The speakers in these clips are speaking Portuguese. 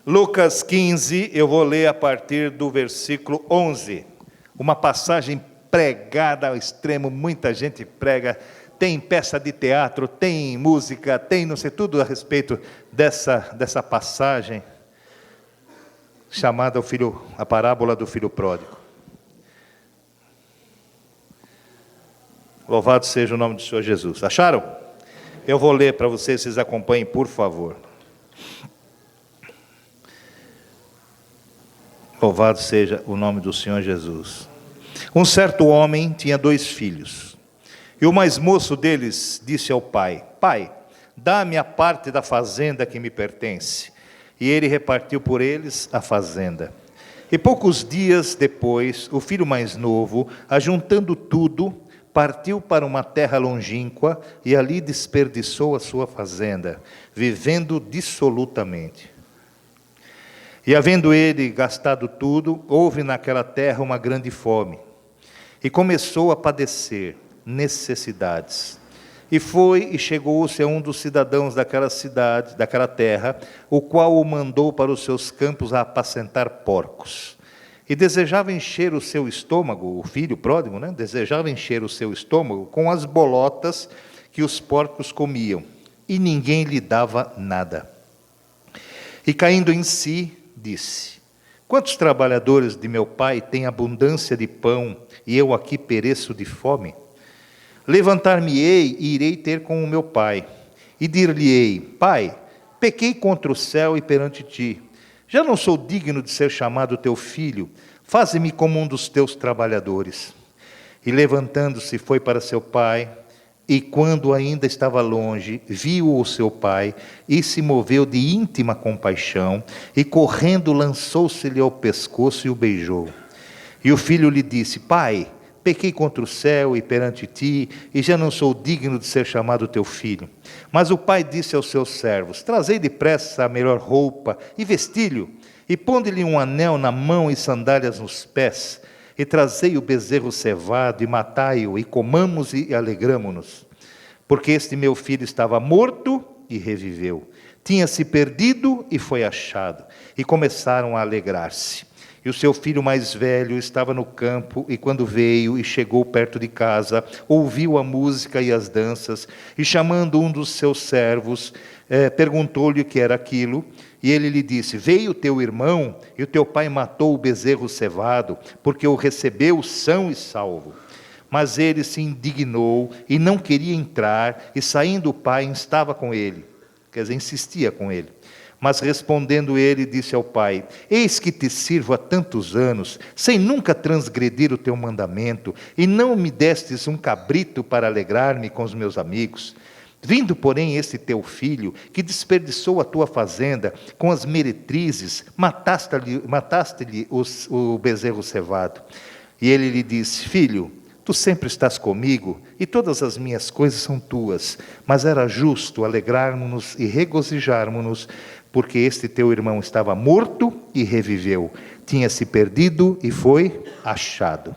Lucas 15, eu vou ler a partir do versículo 11. Uma passagem pregada ao extremo, muita gente prega, tem peça de teatro, tem música, tem não sei tudo a respeito dessa passagem, chamada a parábola do filho pródigo. Louvado seja o nome do Senhor Jesus. Acharam? Eu vou ler para vocês acompanhem, por favor. Louvado seja o nome do Senhor Jesus. Um certo homem tinha 2 filhos. E o mais moço deles disse ao pai: Pai, dá-me a parte da fazenda que me pertence. E ele repartiu por eles a fazenda. E poucos dias depois, o filho mais novo, ajuntando tudo, partiu para uma terra longínqua e ali desperdiçou a sua fazenda, vivendo dissolutamente. E havendo ele gastado tudo, houve naquela terra uma grande fome, e começou a padecer necessidades. E foi e chegou-se a um dos cidadãos daquela cidade, daquela terra, o qual o mandou para os seus campos a apacentar porcos. E desejava encher o seu estômago, o filho pródigo, desejava encher o seu estômago com as bolotas que os porcos comiam, e ninguém lhe dava nada. E caindo em si, disse: Quantos trabalhadores de meu pai têm abundância de pão, e eu aqui pereço de fome? Levantar-me-ei e irei ter com o meu pai, e dir-lhe-ei: Pai, pequei contra o céu e perante ti. Já não sou digno de ser chamado teu filho, faze-me como um dos teus trabalhadores. E levantando-se foi para seu pai, e quando ainda estava longe, viu o seu pai, e se moveu de íntima compaixão, e correndo lançou-se-lhe ao pescoço e o beijou. E o filho lhe disse: Pai, pequei contra o céu e perante ti, e já não sou digno de ser chamado teu filho. Mas o pai disse aos seus servos: Trazei depressa a melhor roupa, e vestilho, e ponde-lhe um anel na mão e sandálias nos pés, e trazei o bezerro cevado, e matai-o, e comamos e alegramo-nos. Porque este meu filho estava morto e reviveu, tinha-se perdido e foi achado, e começaram a alegrar-se. E o seu filho mais velho estava no campo, e quando veio e chegou perto de casa, ouviu a música e as danças, e chamando um dos seus servos, perguntou-lhe o que era aquilo, e ele lhe disse: Veio teu irmão, e o teu pai matou o bezerro cevado, porque o recebeu são e salvo. Mas ele se indignou, e não queria entrar, e saindo o pai, instava com ele, quer dizer, insistia com ele. Mas respondendo ele, disse ao pai: Eis que te sirvo há tantos anos, sem nunca transgredir o teu mandamento, e não me destes um cabrito para alegrar-me com os meus amigos. Vindo, porém, este teu filho, que desperdiçou a tua fazenda com as meretrizes, mataste-lhe o bezerro cevado. E ele lhe disse: Filho, tu sempre estás comigo, e todas as minhas coisas são tuas, mas era justo alegrarmos-nos e regozijarmos-nos, porque este teu irmão estava morto e reviveu, tinha se perdido e foi achado.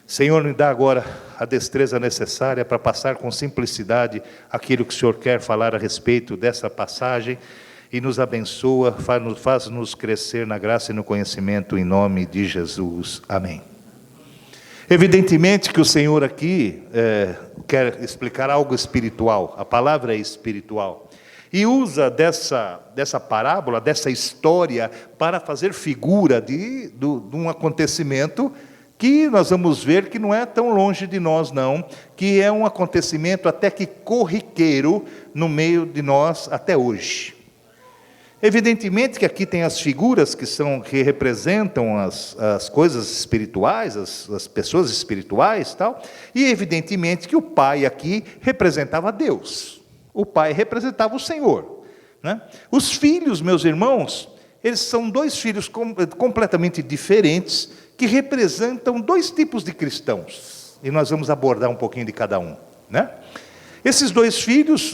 Senhor, me dá agora a destreza necessária para passar com simplicidade aquilo que o Senhor quer falar a respeito dessa passagem, e nos abençoa, faz-nos crescer na graça e no conhecimento, em nome de Jesus. Amém. Evidentemente que o Senhor aqui quer explicar algo espiritual, a palavra é espiritual. E usa dessa parábola, dessa história, para fazer figura de um acontecimento que nós vamos ver que não é tão longe de nós não, que é um acontecimento até que corriqueiro no meio de nós até hoje. Evidentemente que aqui tem as figuras que representam as coisas espirituais, as pessoas espirituais, tal, e evidentemente que o pai aqui representava Deus. O pai representava o Senhor, Os filhos, meus irmãos, eles são 2 filhos completamente diferentes, que representam 2 tipos de cristãos, e nós vamos abordar um pouquinho de cada um, Esses 2 filhos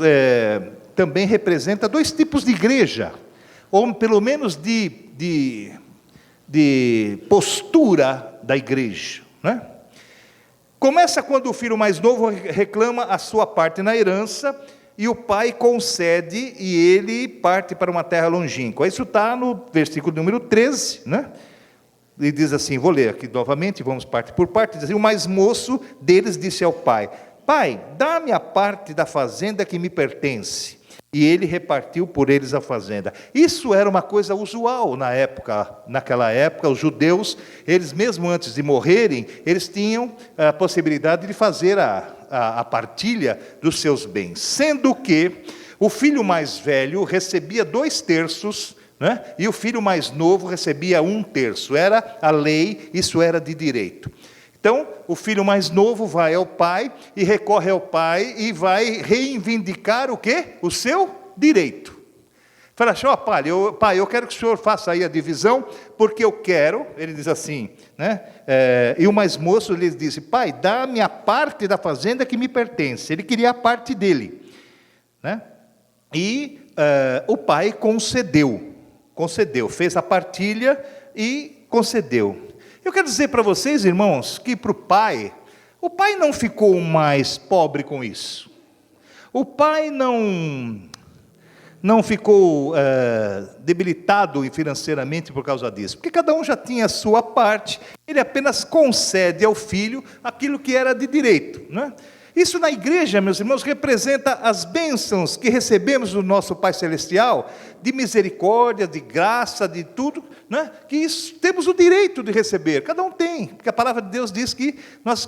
também representam 2 tipos de igreja, ou pelo menos de postura da igreja, Começa quando o filho mais novo reclama a sua parte na herança, e o pai concede e ele parte para uma terra longínqua. Isso está no versículo número 13, né? Ele diz assim, vou ler aqui novamente, vamos parte por parte, diz assim, o mais moço deles disse ao pai, pai, dá-me a parte da fazenda que me pertence. E ele repartiu por eles a fazenda. Isso era uma coisa usual naquela época, os judeus, eles mesmo antes de morrerem, eles tinham a possibilidade de fazer a partilha dos seus bens. Sendo que o filho mais velho recebia 2/3, né? E o filho mais novo recebia 1/3. Era a lei, isso era de direito. Então, o filho mais novo vai ao pai e recorre ao pai e vai reivindicar o quê? O seu direito. Fala assim, pai, eu quero que o senhor faça aí a divisão, porque eu quero, ele diz assim, né? E o mais moço lhe disse, pai, dá-me a parte da fazenda que me pertence. Ele queria a parte dele, né? E o pai concedeu, fez a partilha e concedeu. Eu quero dizer para vocês, irmãos, que para o pai não ficou mais pobre com isso. O pai não ficou debilitado financeiramente por causa disso, porque cada um já tinha a sua parte, ele apenas concede ao filho aquilo que era de direito, né? Isso na igreja, meus irmãos, representa as bênçãos que recebemos do nosso Pai Celestial, de misericórdia, de graça, de tudo, né? Que isso, temos o direito de receber, cada um tem, porque a palavra de Deus diz que nós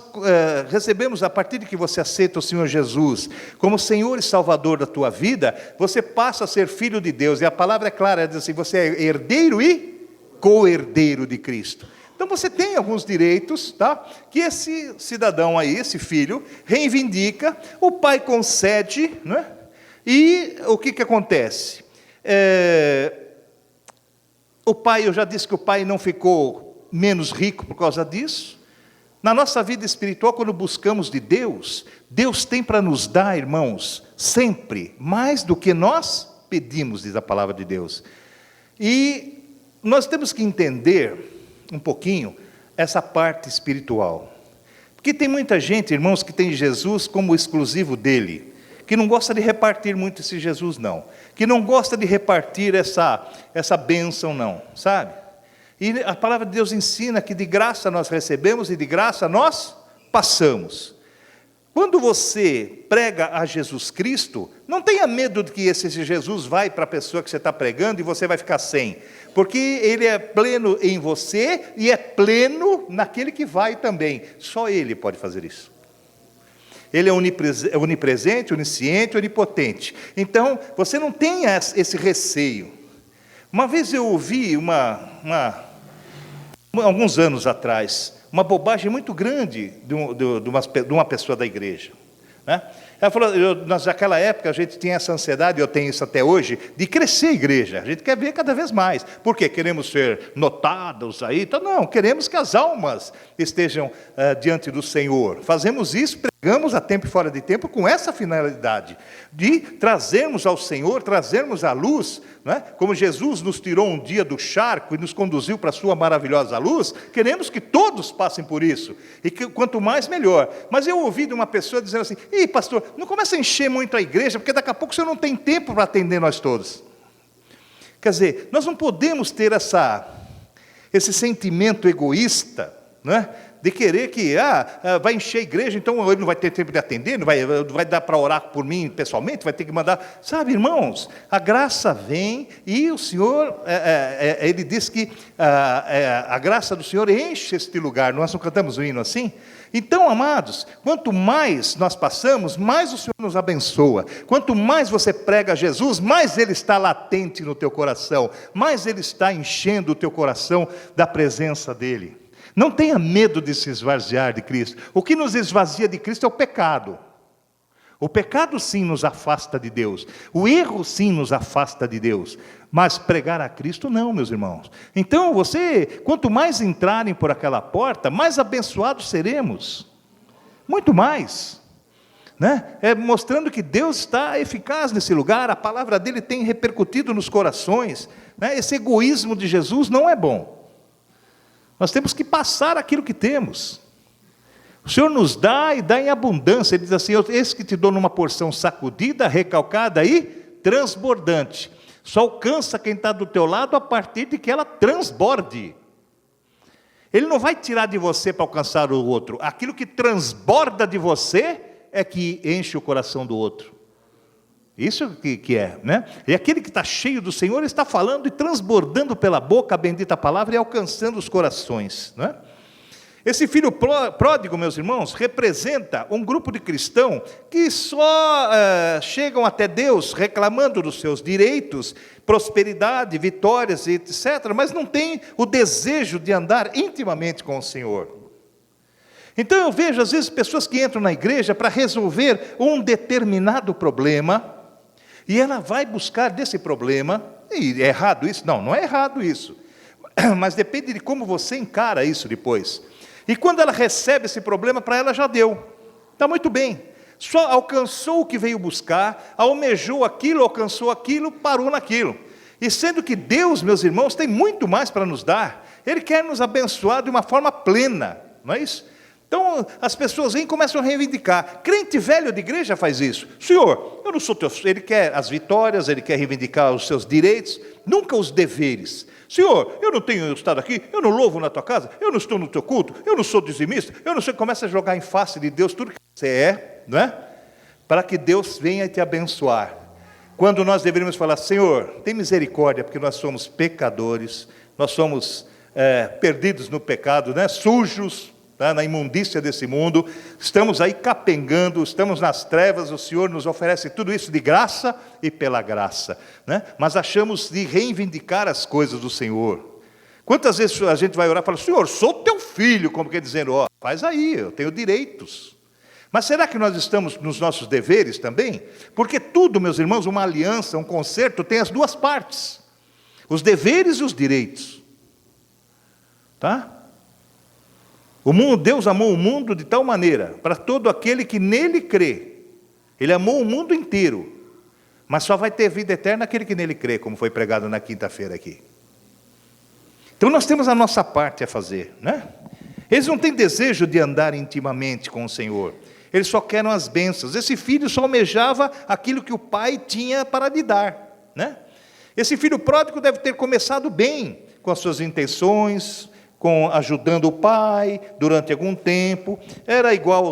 recebemos, a partir de que você aceita o Senhor Jesus como Senhor e Salvador da tua vida, você passa a ser filho de Deus, e a palavra é clara, diz assim, você é herdeiro e co-herdeiro de Cristo. Então você tem alguns direitos, tá? Que esse cidadão aí, esse filho, reivindica, o pai concede, né? E o que acontece? O pai, eu já disse que o pai não ficou menos rico por causa disso. Na nossa vida espiritual, quando buscamos de Deus, Deus tem para nos dar, irmãos, sempre, mais do que nós pedimos, diz a palavra de Deus. E nós temos que entender um pouquinho essa parte espiritual, porque tem muita gente, irmãos, que tem Jesus como exclusivo dele, que não gosta de repartir muito esse Jesus não, que não gosta de repartir essa bênção não, sabe? E a palavra de Deus ensina que de graça nós recebemos e de graça nós passamos. Quando você prega a Jesus Cristo, não tenha medo de que esse Jesus vai para a pessoa que você está pregando e você vai ficar sem, porque Ele é pleno em você e é pleno naquele que vai também. Só Ele pode fazer isso. Ele é onipresente, onisciente, onipotente. Então, você não tenha esse receio. Uma vez eu ouvi, alguns anos atrás, uma bobagem muito grande de uma pessoa da igreja, né? Ela falou, naquela época a gente tinha essa ansiedade, eu tenho isso até hoje, de crescer a igreja, a gente quer ver cada vez mais, porque queremos ser notados aí, então não, queremos que as almas estejam diante do Senhor, fazemos isso, pregamos a tempo e fora de tempo com essa finalidade, de trazermos ao Senhor, trazermos à luz, né? Como Jesus nos tirou um dia do charco e nos conduziu para a sua maravilhosa luz, queremos que todos passem por isso, e que quanto mais melhor. Mas eu ouvi de uma pessoa dizendo assim, pastor, não começa a encher muito a igreja, porque daqui a pouco o senhor não tem tempo para atender nós todos. Quer dizer, nós não podemos ter esse sentimento egoísta, né? De querer que, vai encher a igreja, então ele não vai ter tempo de atender, não vai dar para orar por mim pessoalmente, vai ter que mandar. Sabe, irmãos, a graça vem e o Senhor, Ele diz que a graça do Senhor enche este lugar. Nós não cantamos o hino assim? Então, amados, quanto mais nós passamos, mais o Senhor nos abençoa. Quanto mais você prega a Jesus, mais Ele está latente no teu coração, mais Ele está enchendo o teu coração da presença dEle. Não tenha medo de se esvaziar de Cristo. O que nos esvazia de Cristo é o pecado. O pecado sim nos afasta de Deus. O erro sim nos afasta de Deus. Mas pregar a Cristo não, meus irmãos. Então quanto mais entrarem por aquela porta, mais abençoados seremos. Muito mais. Né? Mostrando que Deus está eficaz nesse lugar, a palavra dele tem repercutido nos corações. Né? Esse egoísmo de Jesus não é bom. Nós temos que passar aquilo que temos. O Senhor nos dá e dá em abundância. Ele diz assim: esse que te dou numa porção sacudida, recalcada e transbordante. Só alcança quem está do teu lado a partir de que ela transborde. Ele não vai tirar de você para alcançar o outro. Aquilo que transborda de você é que enche o coração do outro. Isso que é, né? E aquele que está cheio do Senhor está falando e transbordando pela boca a bendita palavra e alcançando os corações, não é? Esse filho pródigo, meus irmãos, representa um grupo de cristãos que só chegam até Deus reclamando dos seus direitos, prosperidade, vitórias, etc., mas não tem o desejo de andar intimamente com o Senhor. Então eu vejo às vezes pessoas que entram na igreja para resolver um determinado problema, e ela vai buscar desse problema, e é errado isso? Não, não é errado isso, mas depende de como você encara isso depois. E quando ela recebe esse problema, para ela já deu, está muito bem, só alcançou o que veio buscar, almejou aquilo, alcançou aquilo, parou naquilo. E sendo que Deus, meus irmãos, tem muito mais para nos dar, Ele quer nos abençoar de uma forma plena, não é isso? Então as pessoas vêm e começam a reivindicar. Crente velho de igreja faz isso. Senhor, eu não sou teu... Ele quer as vitórias, ele quer reivindicar os seus direitos, nunca os deveres. Senhor, eu não tenho estado aqui, eu não louvo na tua casa, eu não estou no teu culto, eu não sou dizimista, eu não sei. Começa a jogar em face de Deus tudo que você é, não é? Para que Deus venha te abençoar. Quando nós deveríamos falar: Senhor, tem misericórdia, porque nós somos pecadores, nós somos perdidos no pecado, né? Sujos, tá? Na imundícia desse mundo, estamos aí capengando, estamos nas trevas. O Senhor nos oferece tudo isso de graça e pela graça, né? Mas achamos de reivindicar as coisas do Senhor. Quantas vezes a gente vai orar e fala: Senhor, sou teu filho, como quer dizendo, ó, faz aí, eu tenho direitos. Mas será que nós estamos nos nossos deveres também? Porque tudo, meus irmãos, uma aliança, um concerto, tem as duas partes, os deveres e os direitos, tá? O mundo, Deus amou o mundo de tal maneira, para todo aquele que nele crê. Ele amou o mundo inteiro, mas só vai ter vida eterna aquele que nele crê, como foi pregado na quinta-feira aqui. Então nós temos a nossa parte a fazer, né? Eles não têm desejo de andar intimamente com o Senhor, eles só querem as bênçãos. Esse filho só almejava aquilo que o pai tinha para lhe dar, né? Esse filho pródigo deve ter começado bem, com as suas intenções, ajudando o pai durante algum tempo. Era igual a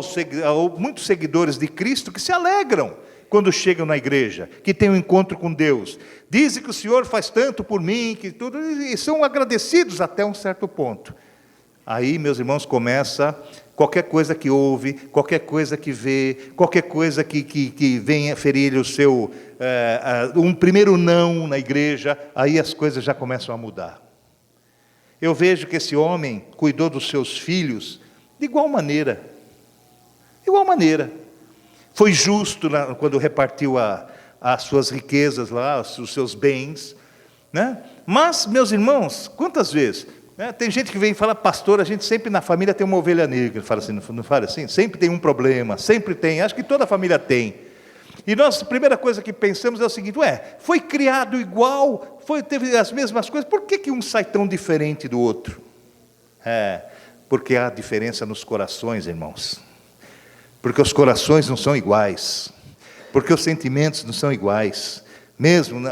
muitos seguidores de Cristo que se alegram quando chegam na igreja, que têm um encontro com Deus. Dizem que o Senhor faz tanto por mim, que tudo, e são agradecidos até um certo ponto. Aí, meus irmãos, começa qualquer coisa que ouve, qualquer coisa que vê, qualquer coisa que venha ferir o seu, um primeiro não na igreja, aí as coisas já começam a mudar. Eu vejo que esse homem cuidou dos seus filhos de igual maneira. Igual maneira. Foi justo quando repartiu as suas riquezas lá, os seus bens, né? Mas, meus irmãos, quantas vezes... Tem gente que vem e fala: pastor, a gente sempre na família tem uma ovelha negra. Fala assim, não fala assim? Sempre tem um problema, sempre tem. Acho que toda família tem. E nós, a primeira coisa que pensamos é o seguinte: foi criado igual, teve as mesmas coisas, por que um sai tão diferente do outro? Porque há diferença nos corações, irmãos. Porque os corações não são iguais. Porque os sentimentos não são iguais. Mesmo, não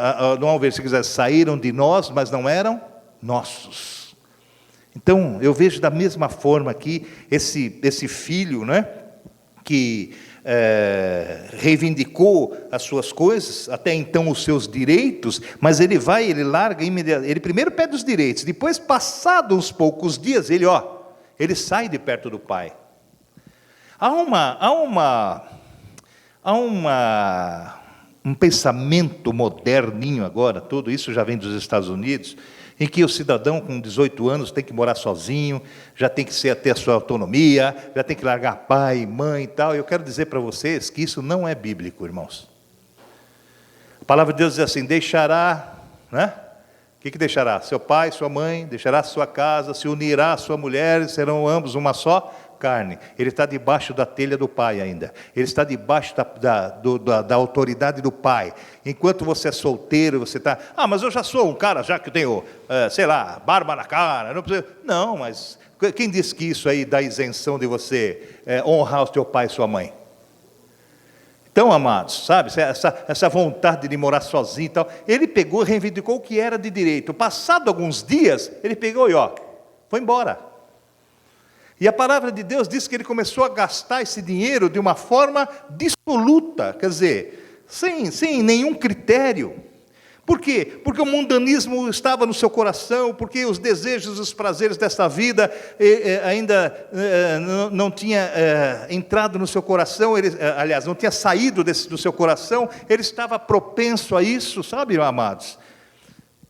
há um versículo que diz: saíram de nós, mas não eram nossos. Então, eu vejo da mesma forma aqui, esse filho, né, que reivindicou as suas coisas, até então os seus direitos, mas ele larga imediatamente. Ele primeiro pede os direitos, depois, passados uns poucos dias, ele sai de perto do pai. Há um pensamento moderninho agora, tudo isso já vem dos Estados Unidos, em que o cidadão com 18 anos tem que morar sozinho, já tem que ter a sua autonomia, já tem que largar pai, mãe e tal. Eu quero dizer para vocês que isso não é bíblico, irmãos. A palavra de Deus diz assim: deixará, né? O que deixará? Seu pai, sua mãe, deixará sua casa, se unirá à sua mulher, serão ambos uma só carne, ele está debaixo da telha do pai ainda, ele está debaixo da autoridade do pai. Enquanto você é solteiro, você está, mas eu já sou um cara, já que tenho, sei lá, barba na cara, não precisa. Não, mas quem disse que isso aí dá isenção de você honrar o teu pai e sua mãe? Então, amados, sabe, essa vontade de morar sozinho e tal, ele pegou e reivindicou o que era de direito. Passado alguns dias, ele pegou e foi embora. E a palavra de Deus diz que ele começou a gastar esse dinheiro de uma forma dissoluta, quer dizer, sem nenhum critério. Por quê? Porque o mundanismo estava no seu coração, porque os desejos e os prazeres dessa vida ainda não tinha entrado no seu coração, aliás, não tinha saído do seu coração, ele estava propenso a isso, sabe, amados?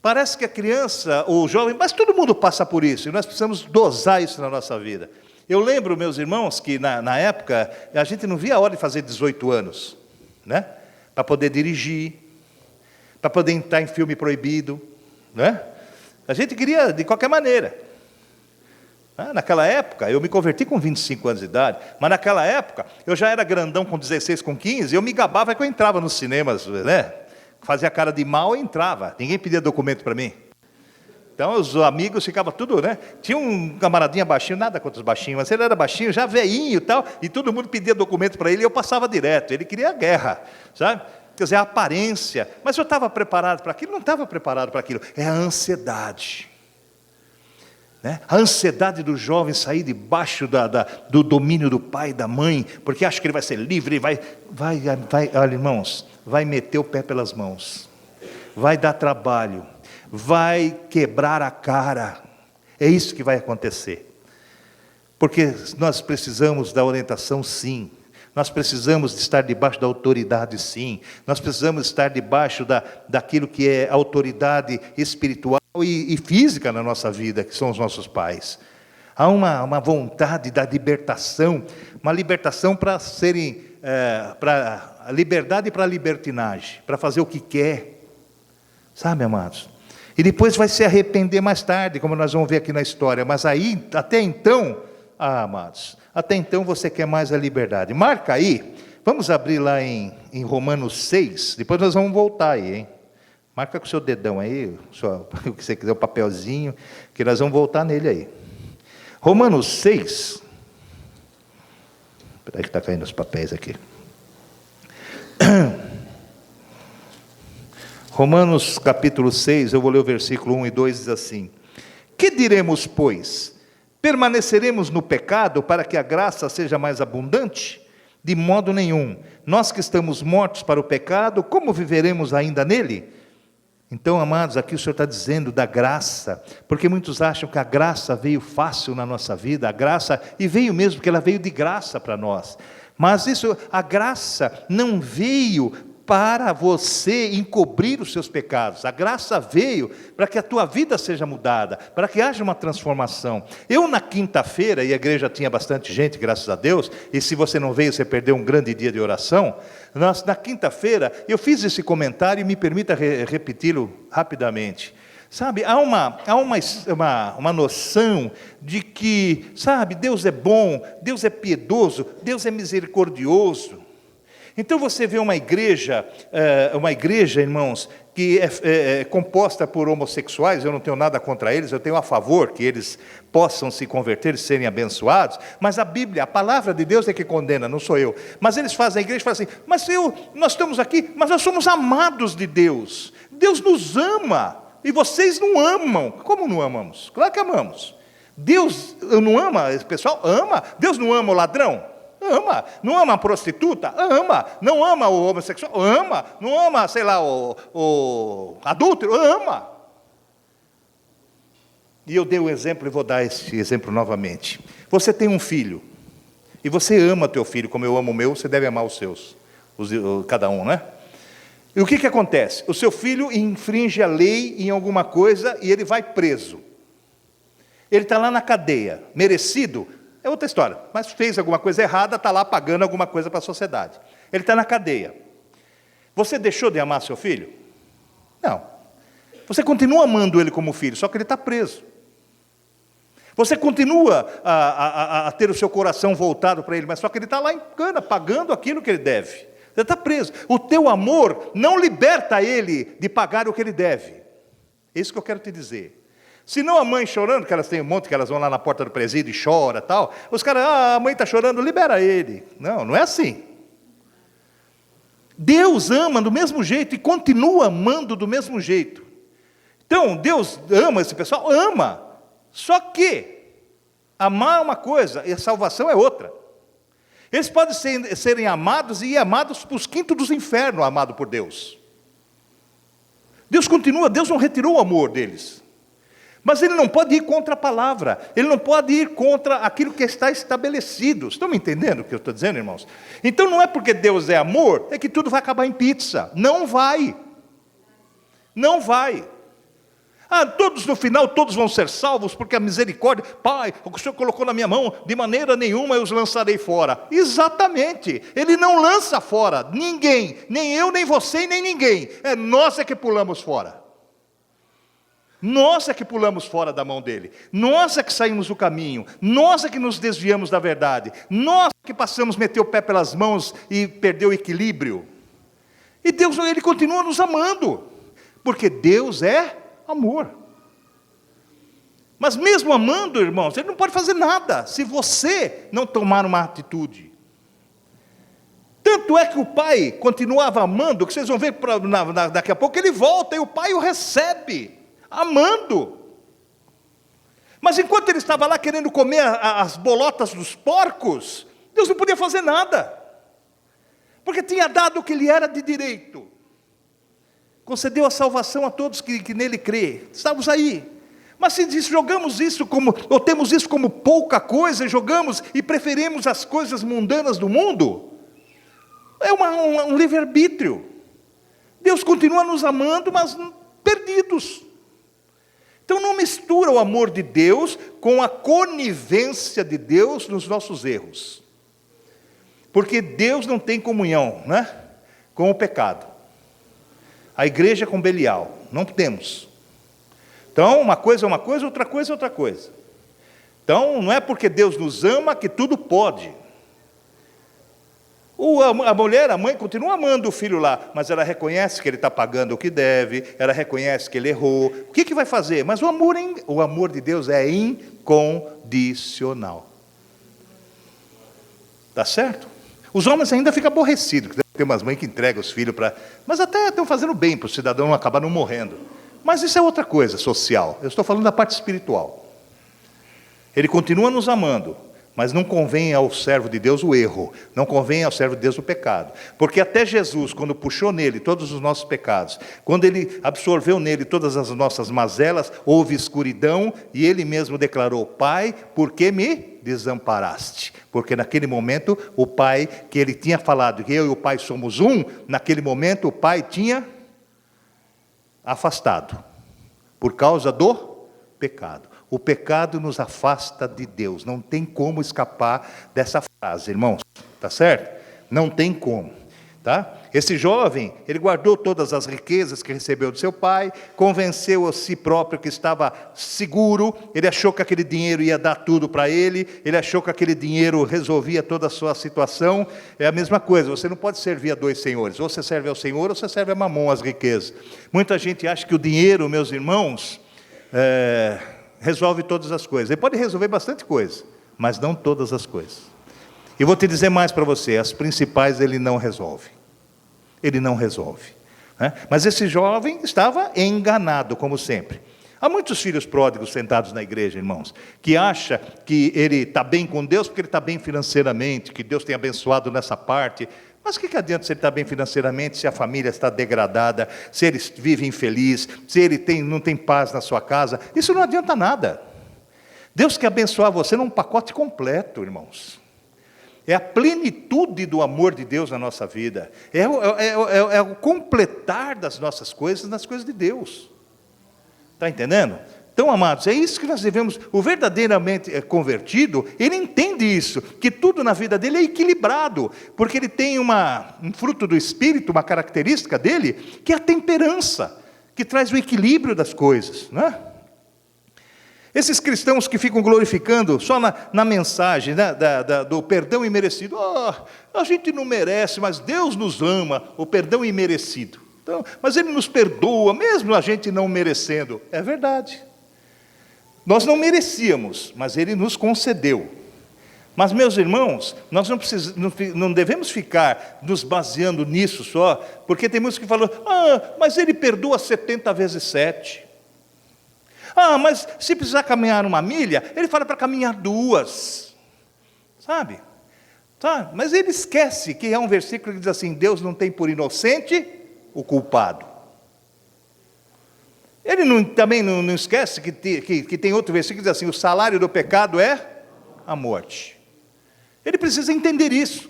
Parece que a criança, o jovem, mas todo mundo passa por isso, e nós precisamos dosar isso na nossa vida. Eu lembro, meus irmãos, que na época, a gente não via a hora de fazer 18 anos, né? Para poder dirigir, para poder entrar em filme proibido, né? A gente queria de qualquer maneira. Naquela época, eu me converti com 25 anos de idade, mas naquela época, eu já era grandão com 16, com 15, eu me gabava que eu entrava nos cinemas, né? Fazia cara de mal e entrava, ninguém pedia documento para mim. Então os amigos ficavam tudo, né? Tinha um camaradinha baixinho, nada contra os baixinhos, mas ele era baixinho, já veinho e tal, e todo mundo pedia documento para ele e eu passava direto, ele queria guerra, sabe? Quer dizer, a aparência, mas eu estava preparado para aquilo? Não estava preparado para aquilo, é a ansiedade. Né? A ansiedade do jovem sair debaixo do domínio do pai e da mãe, porque acha que ele vai ser livre, olha irmãos, vai meter o pé pelas mãos, vai dar trabalho, vai quebrar a cara, é isso que vai acontecer, porque nós precisamos da orientação sim, nós precisamos de estar debaixo da autoridade sim, nós precisamos estar debaixo daquilo que é autoridade espiritual e física na nossa vida, que são os nossos pais. Há uma vontade da libertação, uma libertação para serem, para a liberdade e para a libertinagem, para fazer o que quer, sabe, amados? E depois vai se arrepender mais tarde, como nós vamos ver aqui na história, mas aí, até então, amados, até então você quer mais a liberdade. Marca aí, vamos abrir lá em Romanos 6, depois nós vamos voltar aí, hein? Marca com o seu dedão aí, o que você quiser, o papelzinho, que nós vamos voltar nele aí. Romanos 6. Espera aí que está caindo os papéis aqui. Romanos capítulo 6, eu vou ler o versículo 1 e 2, diz assim: Que diremos, pois? Permaneceremos no pecado para que a graça seja mais abundante? De modo nenhum. Nós que estamos mortos para o pecado, como viveremos ainda nele? Então, amados, aqui o Senhor está dizendo da graça, porque muitos acham que a graça veio fácil na nossa vida, a graça, e veio mesmo, porque ela veio de graça para nós, mas a graça não veio para você encobrir os seus pecados, a graça veio para que a tua vida seja mudada, para que haja uma transformação. Eu na quinta-feira, e a igreja tinha bastante gente, graças a Deus, e se você não veio, você perdeu um grande dia de oração. Na quinta-feira, eu fiz esse comentário e me permita repeti-lo rapidamente. Sabe, há uma noção de que, sabe, Deus é bom, Deus é piedoso, Deus é misericordioso. Então você vê uma igreja, irmãos, que é composta por homossexuais, eu não tenho nada contra eles, eu tenho a favor que eles possam se converter e serem abençoados, mas a Bíblia, a palavra de Deus é que condena, não sou eu. Mas eles fazem, a igreja fala assim, mas nós estamos aqui, mas nós somos amados de Deus, Deus nos ama, e vocês não amam. Como não amamos? Claro que amamos. Deus não ama, esse pessoal ama, Deus não ama o ladrão? Ama. Não ama a prostituta? Ama. Não ama o homossexual? Ama. Não ama, sei lá, o adúltero? Ama. E eu dei um exemplo e vou dar esse exemplo novamente. Você tem um filho, e você ama teu filho como eu amo o meu, você deve amar os seus, cada um, né? E o que acontece? O seu filho infringe a lei em alguma coisa e ele vai preso. Ele está lá na cadeia, merecido? É outra história, mas fez alguma coisa errada, está lá pagando alguma coisa para a sociedade. Ele está na cadeia. Você deixou de amar seu filho? Não. Você continua amando ele como filho, só que ele está preso. Você continua a ter o seu coração voltado para Ele, mas só que Ele está lá em cana, pagando aquilo que Ele deve. Você está preso. O teu amor não liberta Ele de pagar o que Ele deve. É isso que eu quero te dizer. Se não a mãe chorando, que elas têm um monte, que elas vão lá na porta do presídio e choram e tal, os caras, a mãe está chorando, libera ele. Não, não é assim. Deus ama do mesmo jeito e continua amando do mesmo jeito. Então, Deus ama esse pessoal? Ama. Só que amar é uma coisa e a salvação é outra. Eles podem serem amados e amados para os quintos dos infernos, amado por Deus. Deus continua, Deus não retirou o amor deles. Mas Ele não pode ir contra a palavra, Ele não pode ir contra aquilo que está estabelecido. Estão me entendendo o que eu estou dizendo, irmãos? Então não é porque Deus é amor, é que tudo vai acabar em pizza. Não vai. Não vai. Todos no final, todos vão ser salvos, porque a misericórdia, Pai, o que o Senhor colocou na minha mão, de maneira nenhuma eu os lançarei fora. Exatamente, Ele não lança fora ninguém, nem eu, nem você, nem ninguém. É nós que pulamos fora. Nós é que pulamos fora da mão dEle. Nós é que saímos do caminho. Nós é que nos desviamos da verdade. Nós é que passamos a meter o pé pelas mãos e perder o equilíbrio. E Deus, Ele continua nos amando, porque Deus é amor. Mas mesmo amando, irmãos, Ele não pode fazer nada se você não tomar uma atitude. Tanto é que o pai continuava amando, que vocês vão ver daqui a pouco, ele volta e o pai o recebe, amando. Mas enquanto ele estava lá querendo comer as bolotas dos porcos, Deus não podia fazer nada, porque tinha dado o que lhe era de direito. Concedeu a salvação a todos que nele crê. Estamos aí. Mas se jogamos isso ou temos isso como pouca coisa, jogamos e preferimos as coisas mundanas do mundo, é um livre-arbítrio. Deus continua nos amando, mas perdidos. Então não mistura o amor de Deus com a conivência de Deus nos nossos erros. Porque Deus não tem comunhão, né, com o pecado. A igreja com Belial, não temos. Então, uma coisa é uma coisa, outra coisa é outra coisa. Então, não é porque Deus nos ama que tudo pode. A mulher, a mãe, continua amando o filho lá, mas ela reconhece que ele está pagando o que deve, ela reconhece que ele errou. O que vai fazer? Mas o amor de Deus é incondicional. Está certo? Os homens ainda ficam aborrecidos. Tem umas mães que entregam os filhos para... Mas até estão fazendo bem para o cidadão acabar não morrendo. Mas isso é outra coisa social. Eu estou falando da parte espiritual. Ele continua nos amando, mas não convém ao servo de Deus o erro. Não convém ao servo de Deus o pecado. Porque até Jesus, quando puxou nele todos os nossos pecados, quando Ele absorveu nele todas as nossas mazelas, houve escuridão, e Ele mesmo declarou: Pai, por que me desamparaste? Porque naquele momento o pai, que ele tinha falado que eu e o pai somos um, naquele momento o pai tinha afastado, por causa do pecado. O pecado nos afasta de Deus, não tem como escapar dessa frase, irmãos, tá certo? Não tem como, tá? Esse jovem, ele guardou todas as riquezas que recebeu do seu pai, convenceu a si próprio que estava seguro, ele achou que aquele dinheiro ia dar tudo para ele achou que aquele dinheiro resolvia toda a sua situação. É a mesma coisa, você não pode servir a dois senhores, ou você serve ao Senhor, ou você serve a Mamon, as riquezas. Muita gente acha que o dinheiro, meus irmãos, resolve todas as coisas. Ele pode resolver bastante coisa, mas não todas as coisas. E vou te dizer mais para você, as principais ele não resolve. Ele não resolve, né? Mas esse jovem estava enganado, como sempre. Há muitos filhos pródigos sentados na igreja, irmãos, que acham que ele está bem com Deus porque ele está bem financeiramente, que Deus tem abençoado nessa parte. Mas o que adianta se ele está bem financeiramente, se a família está degradada, se ele vive infeliz, se ele não tem paz na sua casa? Isso não adianta nada. Deus quer abençoar você num pacote completo, irmãos. É a plenitude do amor de Deus na nossa vida. É o completar das nossas coisas nas coisas de Deus. Está entendendo? Então, amados, é isso que nós devemos... O verdadeiramente convertido, ele entende isso, que tudo na vida dele é equilibrado, porque ele tem um fruto do Espírito, uma característica dele, que é a temperança, que traz o equilíbrio das coisas, não é? Esses cristãos que ficam glorificando só na mensagem, né, do perdão imerecido. A gente não merece, mas Deus nos ama, o perdão imerecido. Então, mas Ele nos perdoa, mesmo a gente não merecendo. É verdade. Nós não merecíamos, mas Ele nos concedeu. Mas, meus irmãos, nós não devemos ficar nos baseando nisso só, porque tem muitos que falam, mas Ele perdoa 70 vezes 7. Mas se precisar caminhar uma milha, Ele fala para caminhar 2. Sabe? Tá? Mas ele esquece que é um versículo que diz assim, Deus não tem por inocente o culpado. Ele também não esquece que tem outro versículo que diz assim, o salário do pecado é a morte. Ele precisa entender isso.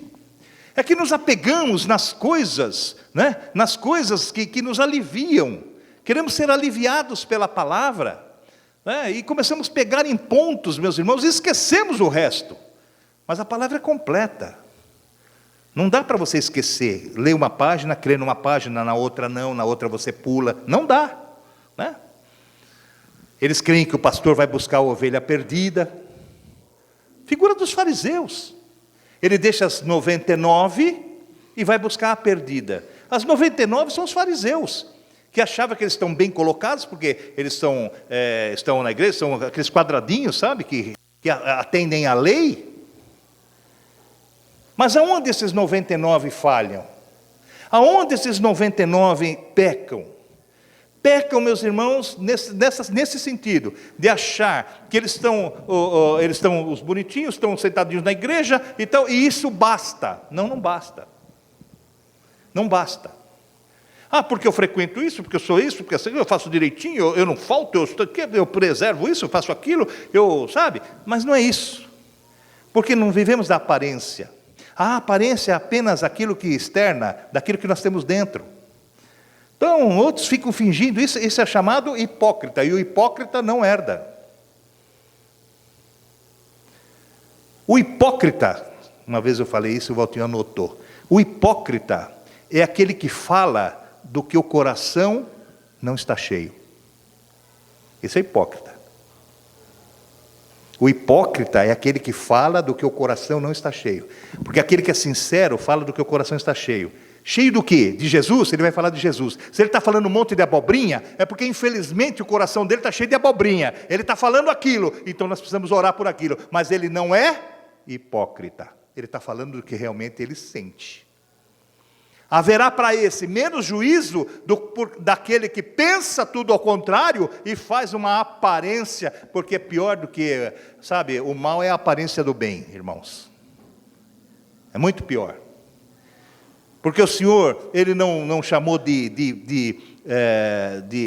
É que nos apegamos nas coisas, né? Nas coisas que nos aliviam. Queremos ser aliviados pela palavra, né? E começamos a pegar em pontos, meus irmãos, e esquecemos o resto. Mas a palavra é completa. Não dá para você esquecer. Ler uma página, crer numa página, na outra não, na outra você pula. Não dá, né? Eles creem que o pastor vai buscar a ovelha perdida. Figura dos fariseus. Ele deixa as 99 e vai buscar a perdida. As 99 são os fariseus, que achavam que eles estão bem colocados, porque eles estão na igreja, são aqueles quadradinhos, sabe, que atendem à lei. Mas aonde esses 99 falham? Aonde esses 99 pecam? Pecam, meus irmãos, nesse sentido, de achar que eles estão os bonitinhos, estão sentadinhos na igreja e tal, e isso basta. Não basta. Não basta. Porque eu frequento isso, porque eu sou isso, porque eu faço direitinho, eu não falto, eu preservo isso, eu faço aquilo, sabe? Mas não é isso. Porque não vivemos da aparência. A aparência é apenas aquilo que externa, daquilo que nós temos dentro. Então, outros ficam fingindo, isso é chamado hipócrita, e o hipócrita não herda. O hipócrita, uma vez eu falei isso, o Valtinho anotou, o hipócrita é aquele que fala do que o coração não está cheio. Esse é hipócrita. O hipócrita é aquele que fala do que o coração não está cheio. Porque aquele que é sincero fala do que o coração está cheio. Cheio do quê? De Jesus? Ele vai falar de Jesus. Se ele está falando um monte de abobrinha, é porque infelizmente o coração dele está cheio de abobrinha. Ele está falando aquilo, então nós precisamos orar por aquilo. Mas ele não é hipócrita. Ele está falando do que realmente ele sente. Haverá para esse menos juízo daquele que pensa tudo ao contrário e faz uma aparência, porque é pior do que, sabe, o mal é a aparência do bem, irmãos. É muito pior. Porque o Senhor, Ele não chamou de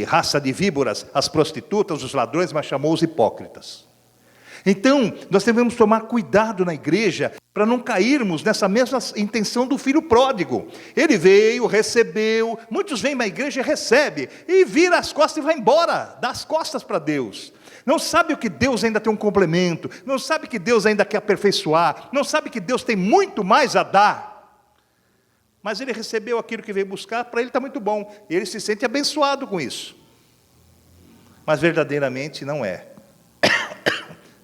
raça de víboras as prostitutas, os ladrões, mas chamou os hipócritas. Então, nós devemos tomar cuidado na igreja, para não cairmos nessa mesma intenção do filho pródigo. Ele veio, recebeu, muitos vêm na igreja e recebem, e vira as costas e vai embora, dá as costas para Deus. Não sabe o que Deus ainda tem um complemento, não sabe que Deus ainda quer aperfeiçoar, não sabe que Deus tem muito mais a dar. Mas ele recebeu aquilo que veio buscar, para ele está muito bom, e ele se sente abençoado com isso. Mas verdadeiramente não é.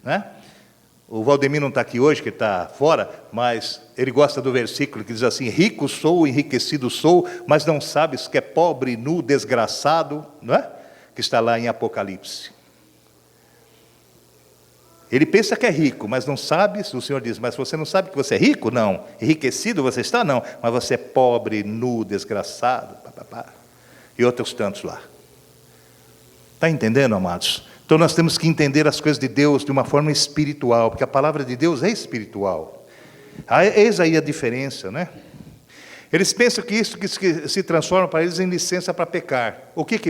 Né? O Valdemir não está aqui hoje, que está fora, mas ele gosta do versículo que diz assim, rico sou, enriquecido sou, mas não sabes que é pobre, nu, desgraçado, não é? Que está lá em Apocalipse. Ele pensa que é rico, mas não sabe, o Senhor diz, mas você não sabe que você é rico? Não. Enriquecido você está? Não. Mas você é pobre, nu, desgraçado, e outros tantos lá. Está entendendo, amados? Então nós temos que entender as coisas de Deus de uma forma espiritual, porque a palavra de Deus é espiritual. Eis aí a diferença, né? Eles pensam que isso que se transforma para eles em licença para pecar. O que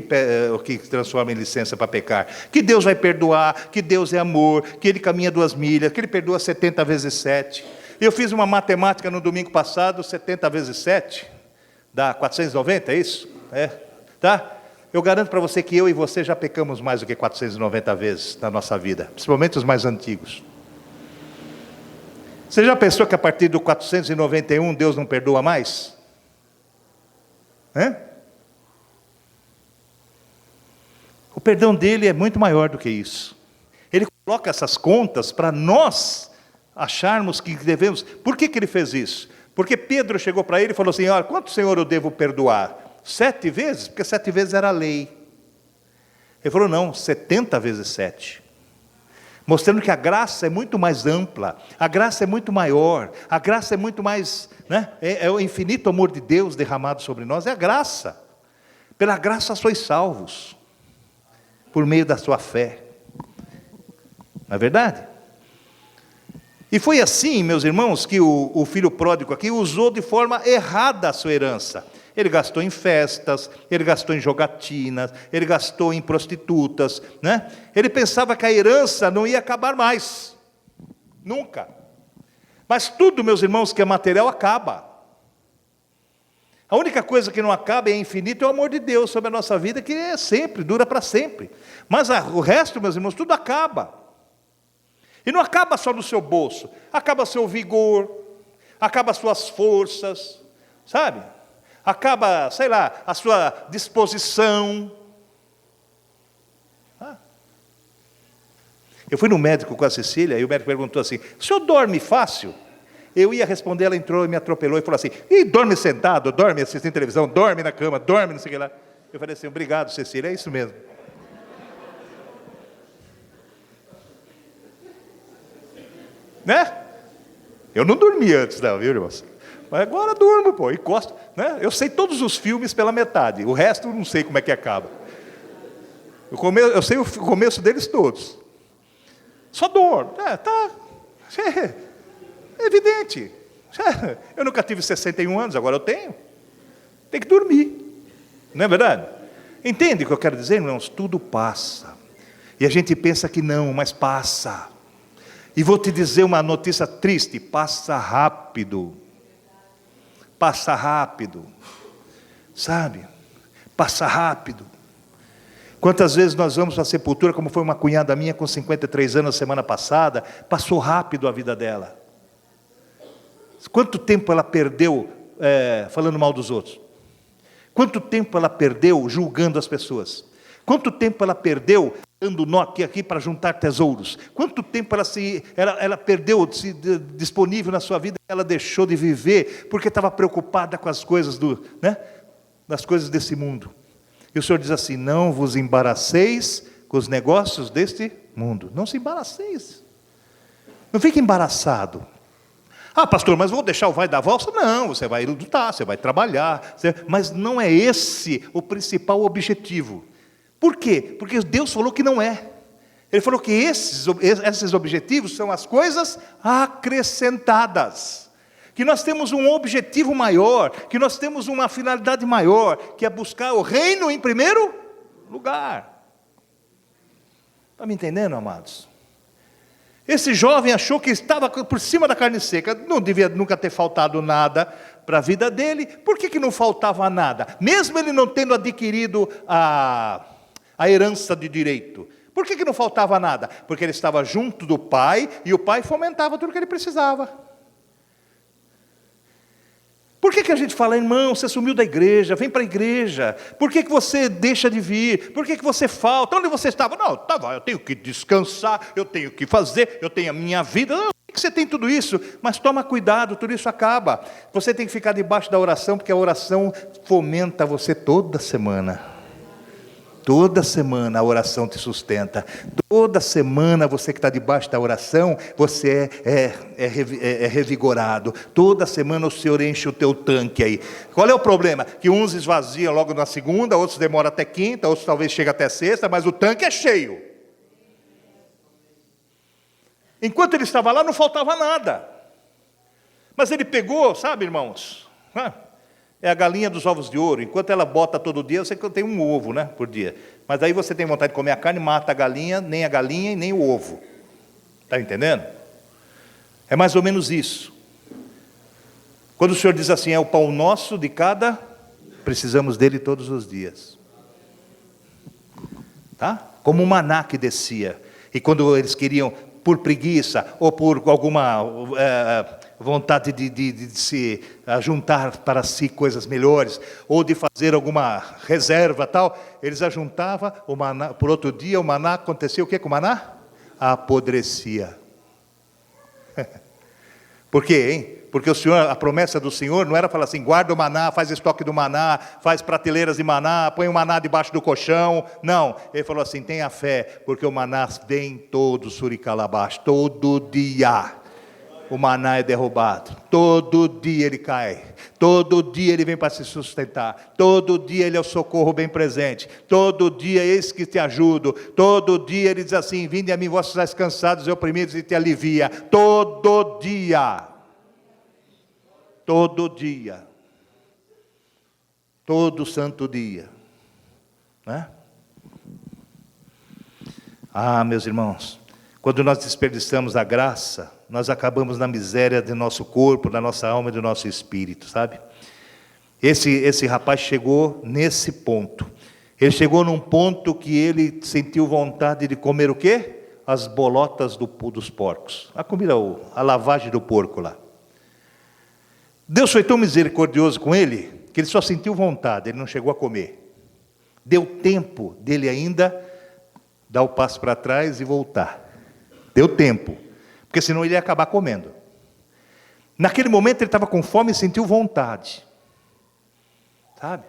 transforma em licença para pecar? Que Deus vai perdoar, que Deus é amor, que Ele caminha 2 milhas, que Ele perdoa 70 vezes 7. Eu fiz uma matemática no domingo passado, 70 vezes 7, dá 490, é isso? Tá? Eu garanto para você que eu e você já pecamos mais do que 490 vezes na nossa vida, principalmente os mais antigos. Você já pensou que a partir do 491 Deus não perdoa mais? O perdão dele é muito maior do que isso. Ele coloca essas contas para nós acharmos que devemos. Por que ele fez isso? Porque Pedro chegou para ele e falou assim: olha, quanto, Senhor, eu devo perdoar? 7 vezes? Porque 7 vezes era a lei. Ele falou: não, 70 vezes 7. Mostrando que a graça é muito mais ampla, a graça é muito maior, a graça é muito mais, né? É o infinito amor de Deus derramado sobre nós, é a graça. Pela graça sois salvos, por meio da sua fé. Não é verdade? E foi assim, meus irmãos, que o filho pródigo aqui usou de forma errada a sua herança. Ele gastou em festas, ele gastou em jogatinas, ele gastou em prostitutas, né? Ele pensava que a herança não ia acabar mais, nunca. Mas tudo, meus irmãos, que é material acaba. A única coisa que não acaba, é infinito, é o amor de Deus sobre a nossa vida, que é sempre, dura para sempre. Mas o resto, meus irmãos, tudo acaba. E não acaba só no seu bolso, acaba seu vigor, acaba suas forças, sabe? Acaba, sei lá, a sua disposição. Eu fui no médico com a Cecília, e o médico perguntou assim: o senhor dorme fácil? Eu ia responder, ela entrou e me atropelou e falou assim: e dorme sentado, dorme assistindo televisão, dorme na cama, dorme não sei o que lá. Eu falei assim: obrigado, Cecília, é isso mesmo. Né? Eu não dormia antes não, viu, irmãos? Mas agora durmo, pô, encosto, né? Eu sei todos os filmes pela metade, o resto eu não sei como é que acaba. Eu sei o começo deles todos. Só dor, tá, é evidente. Eu nunca tive 61 anos, agora eu tenho. Tem que dormir, não é verdade? Entende o que eu quero dizer, irmãos? Tudo passa. E a gente pensa que não, mas passa. E vou te dizer uma notícia triste: passa rápido. Passa rápido, sabe? Passa rápido. Quantas vezes nós vamos para a sepultura, como foi uma cunhada minha com 53 anos semana passada, passou rápido a vida dela. Quanto tempo ela perdeu falando mal dos outros? Quanto tempo ela perdeu julgando as pessoas? Quanto tempo ela perdeu dando nó aqui para juntar tesouros? Quanto tempo ela perdeu disponível na sua vida, ela deixou de viver porque estava preocupada com as coisas das coisas desse mundo? E o Senhor diz assim: não vos embaraceis com os negócios deste mundo. Não se embaraceis. Não fique embaraçado. Ah, pastor, mas vou deixar o vai da valsa? Não, você vai lutar, você vai trabalhar, mas não é esse o principal objetivo. Por quê? Porque Deus falou que não é. Ele falou que esses objetivos são as coisas acrescentadas. Que nós temos um objetivo maior, que nós temos uma finalidade maior, que é buscar o reino em primeiro lugar. Está me entendendo, amados? Esse jovem achou que estava por cima da carne seca, não devia nunca ter faltado nada para a vida dele. Por que não faltava nada? Mesmo ele não tendo adquirido a herança de direito. Por que não faltava nada? Porque ele estava junto do pai, e o pai fomentava tudo o que ele precisava. Por que a gente fala: irmão, você sumiu da igreja, vem para a igreja? Por que você deixa de vir? Por que você falta? Onde você estava? Não, estava, eu tenho que descansar, eu tenho que fazer, eu tenho a minha vida. Não, que você tem tudo isso, mas toma cuidado, tudo isso acaba. Você tem que ficar debaixo da oração, porque a oração fomenta você toda semana. Toda semana a oração te sustenta. Toda semana você que está debaixo da oração, você é revigorado. Toda semana o Senhor enche o teu tanque aí. Qual é o problema? Que uns esvaziam logo na segunda, outros demoram até quinta, outros talvez chegam até sexta, mas o tanque é cheio. Enquanto ele estava lá, não faltava nada. Mas ele pegou, sabe, irmãos? É a galinha dos ovos de ouro. Enquanto ela bota todo dia, você tem um ovo, né, por dia. Mas aí você tem vontade de comer a carne, mata a galinha e nem o ovo. Está entendendo? É mais ou menos isso. Quando o Senhor diz assim: é o pão nosso de cada, precisamos dele todos os dias. Tá? Como o maná que descia. E quando eles queriam, por preguiça, ou por alguma vontade de se ajuntar para si coisas melhores, ou de fazer alguma reserva tal, eles ajuntavam o maná. Por outro dia o maná acontecia o que com o maná? apodrecia. Por quê, hein? Porque a promessa do Senhor não era falar assim, guarda o maná, faz estoque do maná, faz prateleiras de maná, põe o maná debaixo do colchão. Não, ele falou assim, tenha fé, porque o maná vem todo suricalabaixo, todo dia. O maná é derrubado, todo dia ele cai, todo dia ele vem para se sustentar, todo dia ele é o socorro bem presente, todo dia eis que te ajudo, todo dia ele diz assim, vinde a mim vós estáis cansados e oprimidos e te alivia, todo dia, todo santo dia, né? Ah, meus irmãos, quando nós desperdiçamos a graça, nós acabamos na miséria do nosso corpo, da nossa alma e do nosso espírito, sabe? Esse rapaz chegou nesse ponto. Ele chegou num ponto que ele sentiu vontade de comer o quê? As bolotas dos porcos. A comida, a lavagem do porco lá. Deus foi tão misericordioso com ele, que ele só sentiu vontade, ele não chegou a comer. Deu tempo dele ainda dar o passo para trás e voltar. Deu tempo. Porque senão ele ia acabar comendo. Naquele momento ele estava com fome e sentiu vontade. Sabe?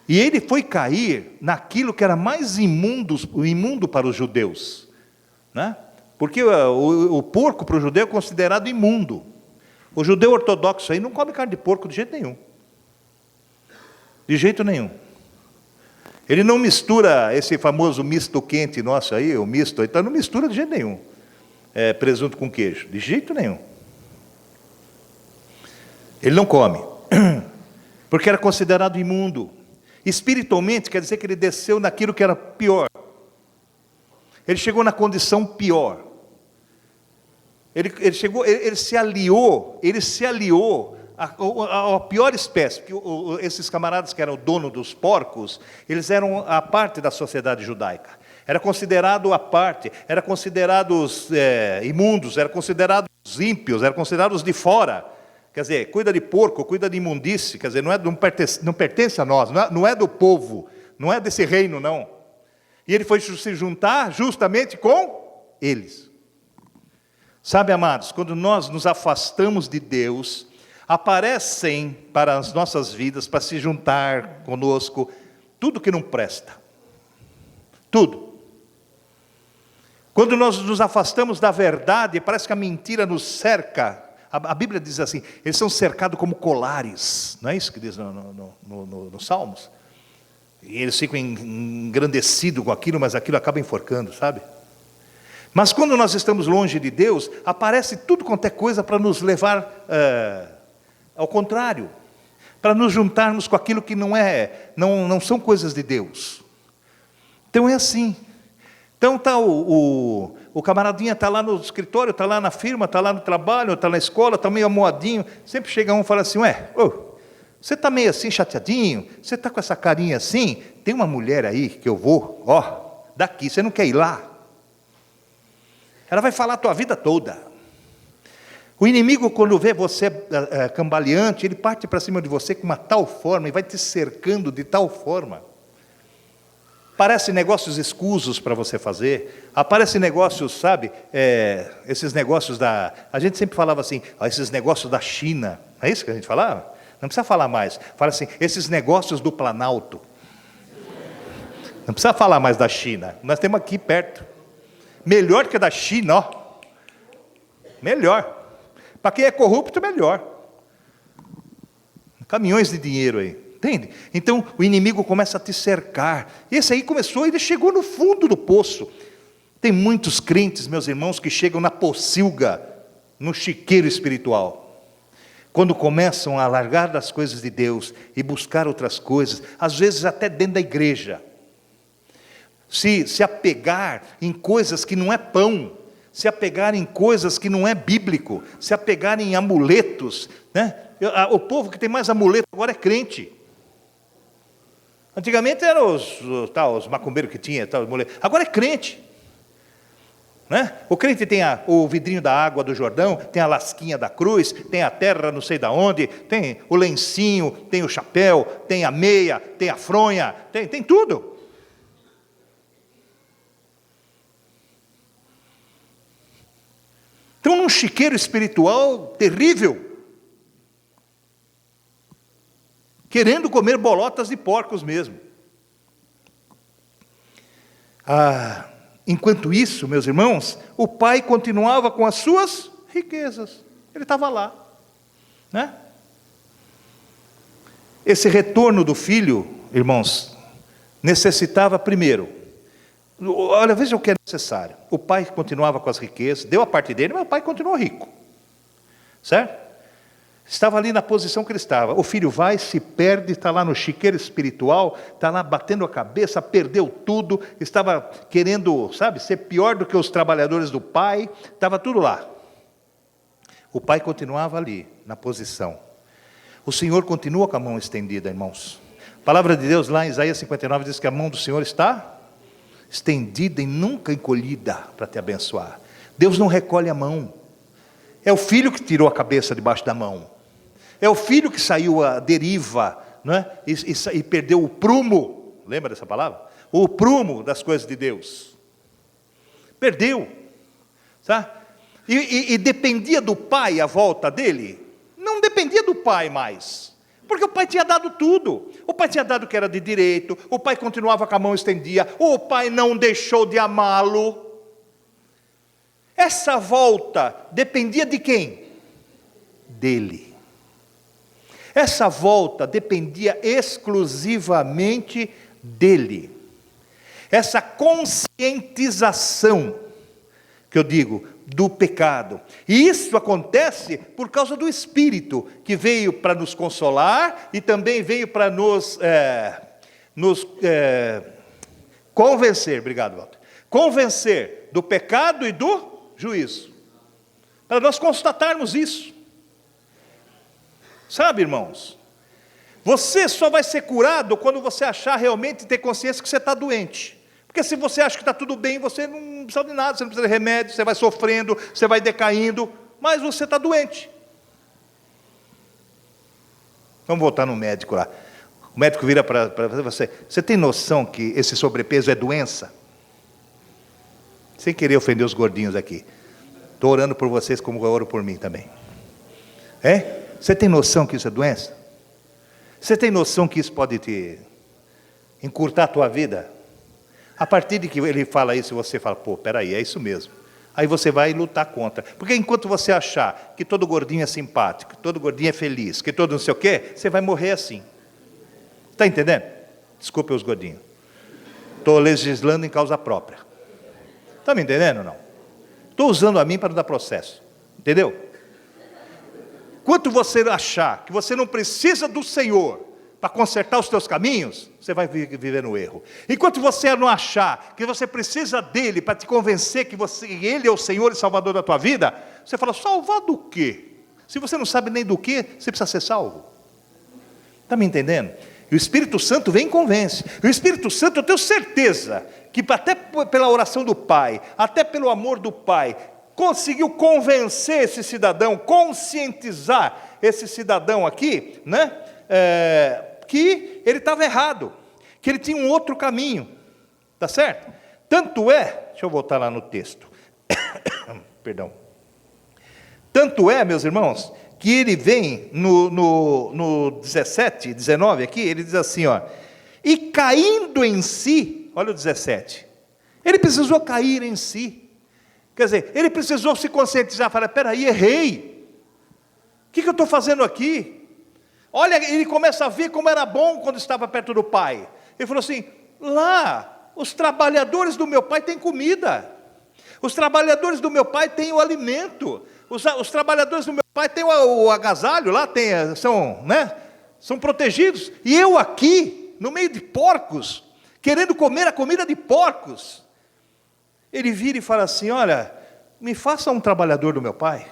E ele foi cair naquilo que era mais imundo para os judeus. Né? Porque o porco para o judeu é considerado imundo. O judeu ortodoxo aí não come carne de porco de jeito nenhum. De jeito nenhum. Ele não mistura esse famoso misto quente nosso aí, o misto, então não mistura de jeito nenhum. Presunto com queijo, de jeito nenhum. Ele não come, porque era considerado imundo. Espiritualmente, quer dizer que ele desceu naquilo que era pior. Ele chegou na condição pior. Ele se aliou à pior espécie, porque esses camaradas que eram o dono dos porcos, eles eram a parte da sociedade judaica. Era considerado a parte, era considerados imundos, era considerados ímpios, era considerados de fora. Quer dizer, cuida de porco, cuida de imundície, quer dizer, não pertence a nós, não é do povo, não é desse reino, não. E ele foi se juntar justamente com eles. Sabe, amados, quando nós nos afastamos de Deus, aparecem para as nossas vidas, para se juntar conosco, tudo que não presta. Tudo. Quando nós nos afastamos da verdade, parece que a mentira nos cerca. A Bíblia diz assim, eles são cercados como colares. Não é isso que diz nos Salmos? E eles ficam engrandecidos com aquilo, mas aquilo acaba enforcando, sabe? Mas quando nós estamos longe de Deus, aparece tudo quanto é coisa para nos levar ao contrário. Para nos juntarmos com aquilo que não são coisas de Deus. Então é assim. Então está o camaradinha está lá no escritório, está lá na firma, está lá no trabalho, está na escola, está meio amoadinho. Sempre chega um e fala assim, você está meio assim chateadinho? Você está com essa carinha assim? Tem uma mulher aí que eu vou, daqui, você não quer ir lá? Ela vai falar a tua vida toda. O inimigo, quando vê você cambaleante, ele parte para cima de você com uma tal forma e vai te cercando de tal forma. Aparecem negócios escusos para você fazer, aparecem negócios, sabe, esses negócios a gente sempre falava assim, esses negócios da China, é isso que a gente falava? Não precisa falar mais, fala assim, esses negócios do Planalto. Não precisa falar mais da China, nós temos aqui perto. Melhor que a da China, ó. Melhor. Para quem é corrupto, melhor. Caminhões de dinheiro aí. Entende? Então o inimigo começa a te cercar. Esse aí começou, ele chegou no fundo do poço. Tem muitos crentes, meus irmãos, que chegam na pocilga, no chiqueiro espiritual. Quando começam a largar das coisas de Deus e buscar outras coisas, às vezes até dentro da igreja. Se apegar em coisas que não é pão, se apegar em coisas que não é bíblico, se apegar em amuletos, né? O povo que tem mais amuleto agora é crente. Antigamente eram os macumbeiros que tinha, agora é crente. Né? O crente tem o vidrinho da água do Jordão, tem a lasquinha da cruz, tem a terra não sei da onde, tem o lencinho, tem o chapéu, tem a meia, tem a fronha, tem tudo. Estão num chiqueiro espiritual terrível, querendo comer bolotas de porcos mesmo. Enquanto isso, meus irmãos, o pai continuava com as suas riquezas. Ele estava lá, né? Esse retorno do filho, irmãos, necessitava primeiro, olha, veja o que é necessário. O pai continuava com as riquezas, deu a parte dele, mas o pai continuou rico, certo? Estava ali na posição que ele estava. O filho vai, se perde, está lá no chiqueiro espiritual, está lá batendo a cabeça, perdeu tudo, estava querendo, sabe, ser pior do que os trabalhadores do pai, estava tudo lá. O pai continuava ali, na posição. O Senhor continua com a mão estendida, irmãos. A palavra de Deus lá em Isaías 59 diz que a mão do Senhor está estendida e nunca encolhida para te abençoar. Deus não recolhe a mão. É o filho que tirou a cabeça debaixo da mão. É o filho que saiu à deriva, né? e perdeu o prumo. Lembra dessa palavra? O prumo das coisas de Deus. Perdeu. Tá? E dependia do pai a volta dele. Não dependia do pai mais. Porque o pai tinha dado tudo. O pai tinha dado o que era de direito. O pai continuava com a mão estendida. O pai não deixou de amá-lo. Essa volta dependia de quem? Dele. Essa volta dependia exclusivamente dele. Essa conscientização, que eu digo, do pecado. E isso acontece por causa do Espírito, que veio para nos consolar e também veio para nos convencer, obrigado, Walter, convencer do pecado e do juízo, para nós constatarmos isso. Sabe, irmãos, você só vai ser curado quando você achar realmente, ter consciência que você está doente. Porque se você acha que está tudo bem, você não precisa de nada, você não precisa de remédio, você vai sofrendo, você vai decaindo, mas você está doente. Vamos voltar no médico lá. O médico vira para você, você tem noção que esse sobrepeso é doença? Sem querer ofender os gordinhos aqui. Estou orando por vocês como eu oro por mim também. Você tem noção que isso é doença? Você tem noção que isso pode te encurtar a tua vida? A partir de que ele fala isso, você fala, pô, peraí, é isso mesmo. Aí você vai lutar contra. Porque enquanto você achar que todo gordinho é simpático, que todo gordinho é feliz, que todo não sei o quê, você vai morrer assim. Está entendendo? Desculpe os gordinhos. Estou legislando em causa própria. Está me entendendo ou não? Estou usando a mim para não dar processo. Entendeu? Enquanto você achar que você não precisa do Senhor para consertar os teus caminhos, você vai viver no erro. Enquanto você não achar que você precisa dele para te convencer que ele é o Senhor e Salvador da tua vida, você fala, salvar do quê? Se você não sabe nem do que, você precisa ser salvo. Está me entendendo? E o Espírito Santo vem e convence. E o Espírito Santo, eu tenho certeza, que até pela oração do Pai, até pelo amor do Pai, conseguiu convencer esse cidadão, conscientizar esse cidadão aqui, né? Que ele estava errado, que ele tinha um outro caminho, tá certo? Tanto é, deixa eu voltar lá no texto, perdão, tanto é, meus irmãos, que ele vem no 17, 19 aqui, ele diz assim, ó, e caindo em si, olha o 17, ele precisou cair em si, quer dizer, ele precisou se conscientizar, falar, peraí, errei, o que eu estou fazendo aqui? Olha, ele começa a ver como era bom quando estava perto do pai. Ele falou assim, lá, os trabalhadores do meu pai têm comida. Os trabalhadores do meu pai têm o alimento. Os trabalhadores do meu pai têm o agasalho, lá são protegidos. E eu aqui, no meio de porcos, querendo comer a comida de porcos. Ele vira e fala assim, olha, me faça um trabalhador do meu pai.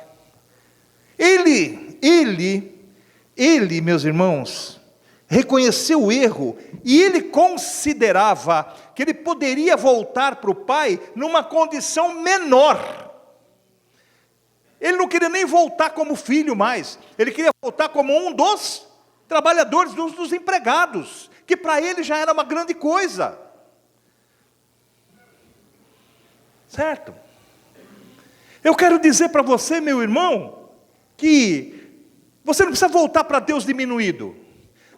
Ele, meus irmãos, reconheceu o erro e ele considerava que ele poderia voltar para o pai numa condição menor. Ele não queria nem voltar como filho mais, ele queria voltar como um dos trabalhadores, dos empregados, que para ele já era uma grande coisa. Certo? Eu quero dizer para você, meu irmão, que você não precisa voltar para Deus diminuído,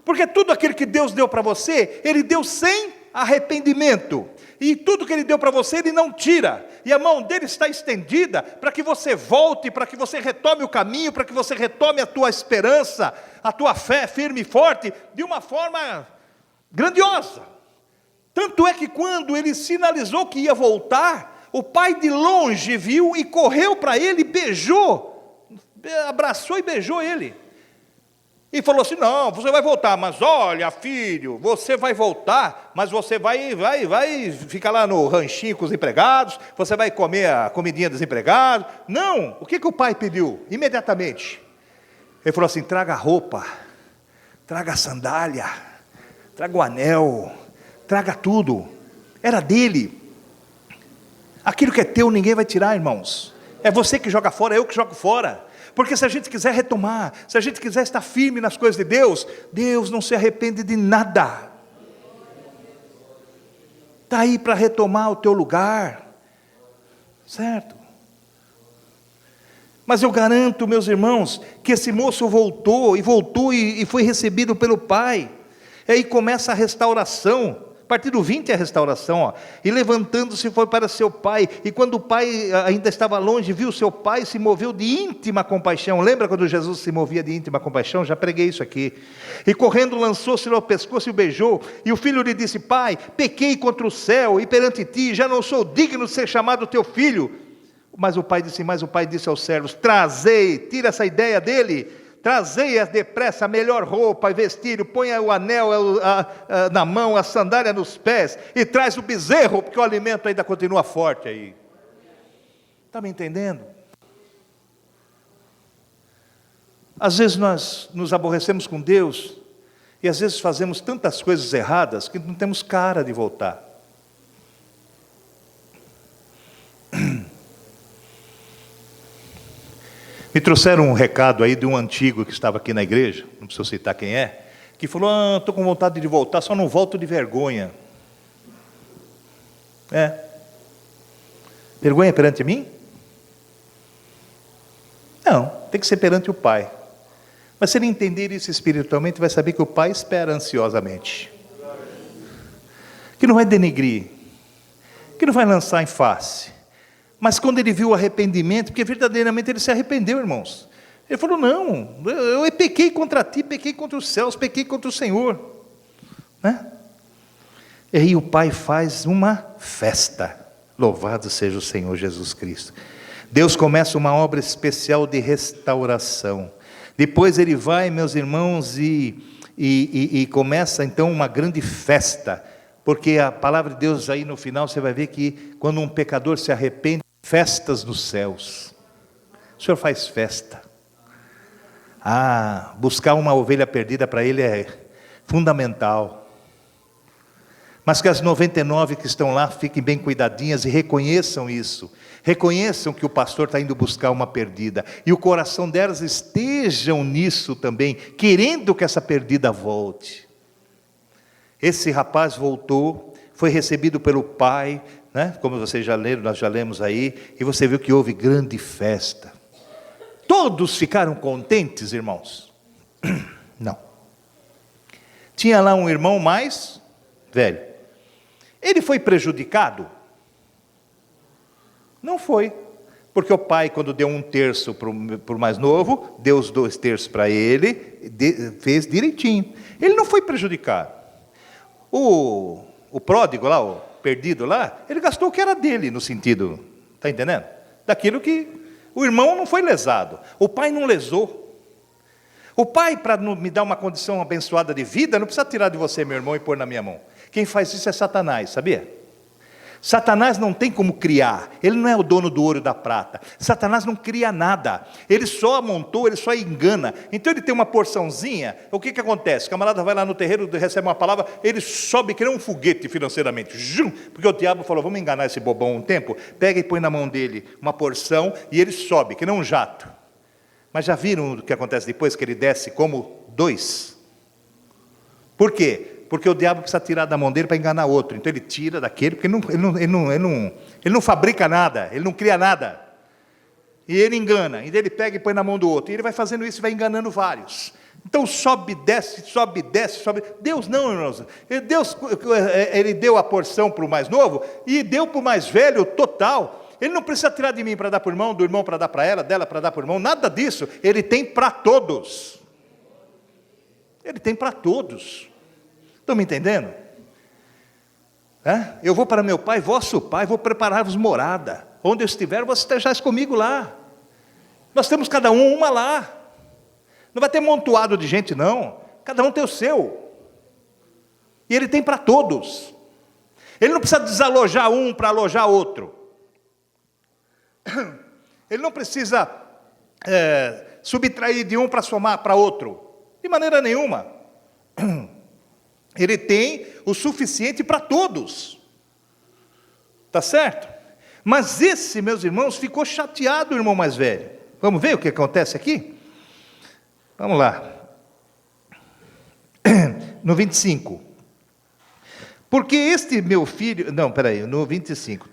porque tudo aquilo que Deus deu para você, Ele deu sem arrependimento, e tudo que Ele deu para você, Ele não tira, e a mão dele está estendida, para que você volte, para que você retome o caminho, para que você retome a tua esperança, a tua fé firme e forte, de uma forma grandiosa. Tanto é que quando Ele sinalizou que ia voltar, o pai de longe viu e correu para ele, beijou, abraçou e beijou ele, e falou assim: não, você vai voltar, mas olha, filho, você vai voltar, mas você vai ficar lá no ranchinho com os empregados, você vai comer a comidinha dos empregados. Não, o que o pai pediu? Imediatamente, ele falou assim: traga a roupa, traga a sandália, traga o anel, traga tudo. Era dele. Aquilo que é teu ninguém vai tirar, irmãos. É você que joga fora, é eu que jogo fora. Porque se a gente quiser retomar, se a gente quiser estar firme nas coisas de Deus, Deus não se arrepende de nada. Está aí para retomar o teu lugar, certo? Mas eu garanto, meus irmãos, que esse moço voltou e foi recebido pelo pai. E aí começa a restauração. A partir do 20 é a restauração, ó. E levantando-se foi para seu pai, e quando o pai ainda estava longe, viu seu pai, se moveu de íntima compaixão. Lembra quando Jesus se movia de íntima compaixão? Já preguei isso aqui. E correndo lançou-se ao pescoço e o beijou, e o filho lhe disse: pai, pequei contra o céu e perante ti, já não sou digno de ser chamado teu filho. Mas o pai disse aos servos: trazei, tira essa ideia dele, trazei depressa a melhor roupa e vestir, ponha o anel na mão, a sandália nos pés, e traz o bezerro, porque o alimento ainda continua forte aí. Está me entendendo? Às vezes nós nos aborrecemos com Deus, e às vezes fazemos tantas coisas erradas, que não temos cara de voltar. Me trouxeram um recado aí de um antigo que estava aqui na igreja, não preciso citar quem é, que falou: estou com vontade de voltar, só não volto de vergonha. Vergonha perante mim? Não, tem que ser perante o Pai. Mas se ele entender isso espiritualmente, vai saber que o Pai espera ansiosamente, que não vai denegrir, que não vai lançar em face. Mas quando ele viu o arrependimento, porque verdadeiramente ele se arrependeu, irmãos. Ele falou: não, eu pequei contra ti, pequei contra os céus, pequei contra o Senhor. Né? E aí o pai faz uma festa. Louvado seja o Senhor Jesus Cristo. Deus começa uma obra especial de restauração. Depois ele vai, meus irmãos, e começa então uma grande festa. Porque a palavra de Deus aí no final, você vai ver que quando um pecador se arrepende, festas nos céus. O Senhor faz festa. Buscar uma ovelha perdida para Ele é fundamental. Mas que as 99 que estão lá fiquem bem cuidadinhas e reconheçam isso. Reconheçam que o pastor está indo buscar uma perdida. E o coração delas estejam nisso também, querendo que essa perdida volte. Esse rapaz voltou, foi recebido pelo pai, né? Como vocês já leram, nós já lemos aí, e você viu que houve grande festa. Todos ficaram contentes, irmãos? Não. Tinha lá um irmão mais velho. Ele foi prejudicado? Não foi. Porque o pai, quando deu 1/3 para o mais novo, deu os 2/3 para ele, fez direitinho. Ele não foi prejudicado. O pródigo lá, o perdido lá, ele gastou o que era dele, no sentido, está entendendo? Daquilo que o irmão não foi lesado, o pai não lesou. O pai, para me dar uma condição abençoada de vida, não precisa tirar de você, meu irmão, e pôr na minha mão. Quem faz isso é Satanás, sabia? Satanás não tem como criar, ele não é o dono do ouro e da prata. Satanás não cria nada, ele só amontou, ele só engana. Então ele tem uma porçãozinha. O que acontece? O camarada vai lá no terreiro, recebe uma palavra, ele sobe que nem um foguete financeiramente, porque o diabo falou: vamos enganar esse bobão um tempo, pega e põe na mão dele uma porção, e ele sobe, que nem um jato. Mas já viram o que acontece depois, que ele desce como 2? Por quê? Porque o diabo precisa tirar da mão dele para enganar outro. Então ele tira daquele, porque ele não fabrica nada, ele não cria nada. E ele engana, e ele pega e põe na mão do outro. E ele vai fazendo isso e vai enganando vários. Então sobe, desce, sobe, desce, sobe. Deus não, irmãos. Deus, ele deu a porção para o mais novo e deu para o mais velho total. Ele não precisa tirar de mim para dar para o irmão, do irmão para dar para ela, dela para dar para o irmão, nada disso. Ele tem para todos. Ele tem para todos. Estão me entendendo? Eu vou para meu Pai, vosso Pai, vou preparar-vos morada. Onde eu estiver, vós estejais comigo lá. Nós temos cada um uma lá. Não vai ter montoado de gente, não. Cada um tem o seu. E Ele tem para todos. Ele não precisa desalojar um para alojar outro. Ele não precisa subtrair de um para somar para outro. De maneira nenhuma. Ele tem o suficiente para todos. Está certo? Mas esse, meus irmãos, ficou chateado, o irmão mais velho. Vamos ver o que acontece aqui? Vamos lá. No 25. Porque este meu filho... Não, peraí, no 25.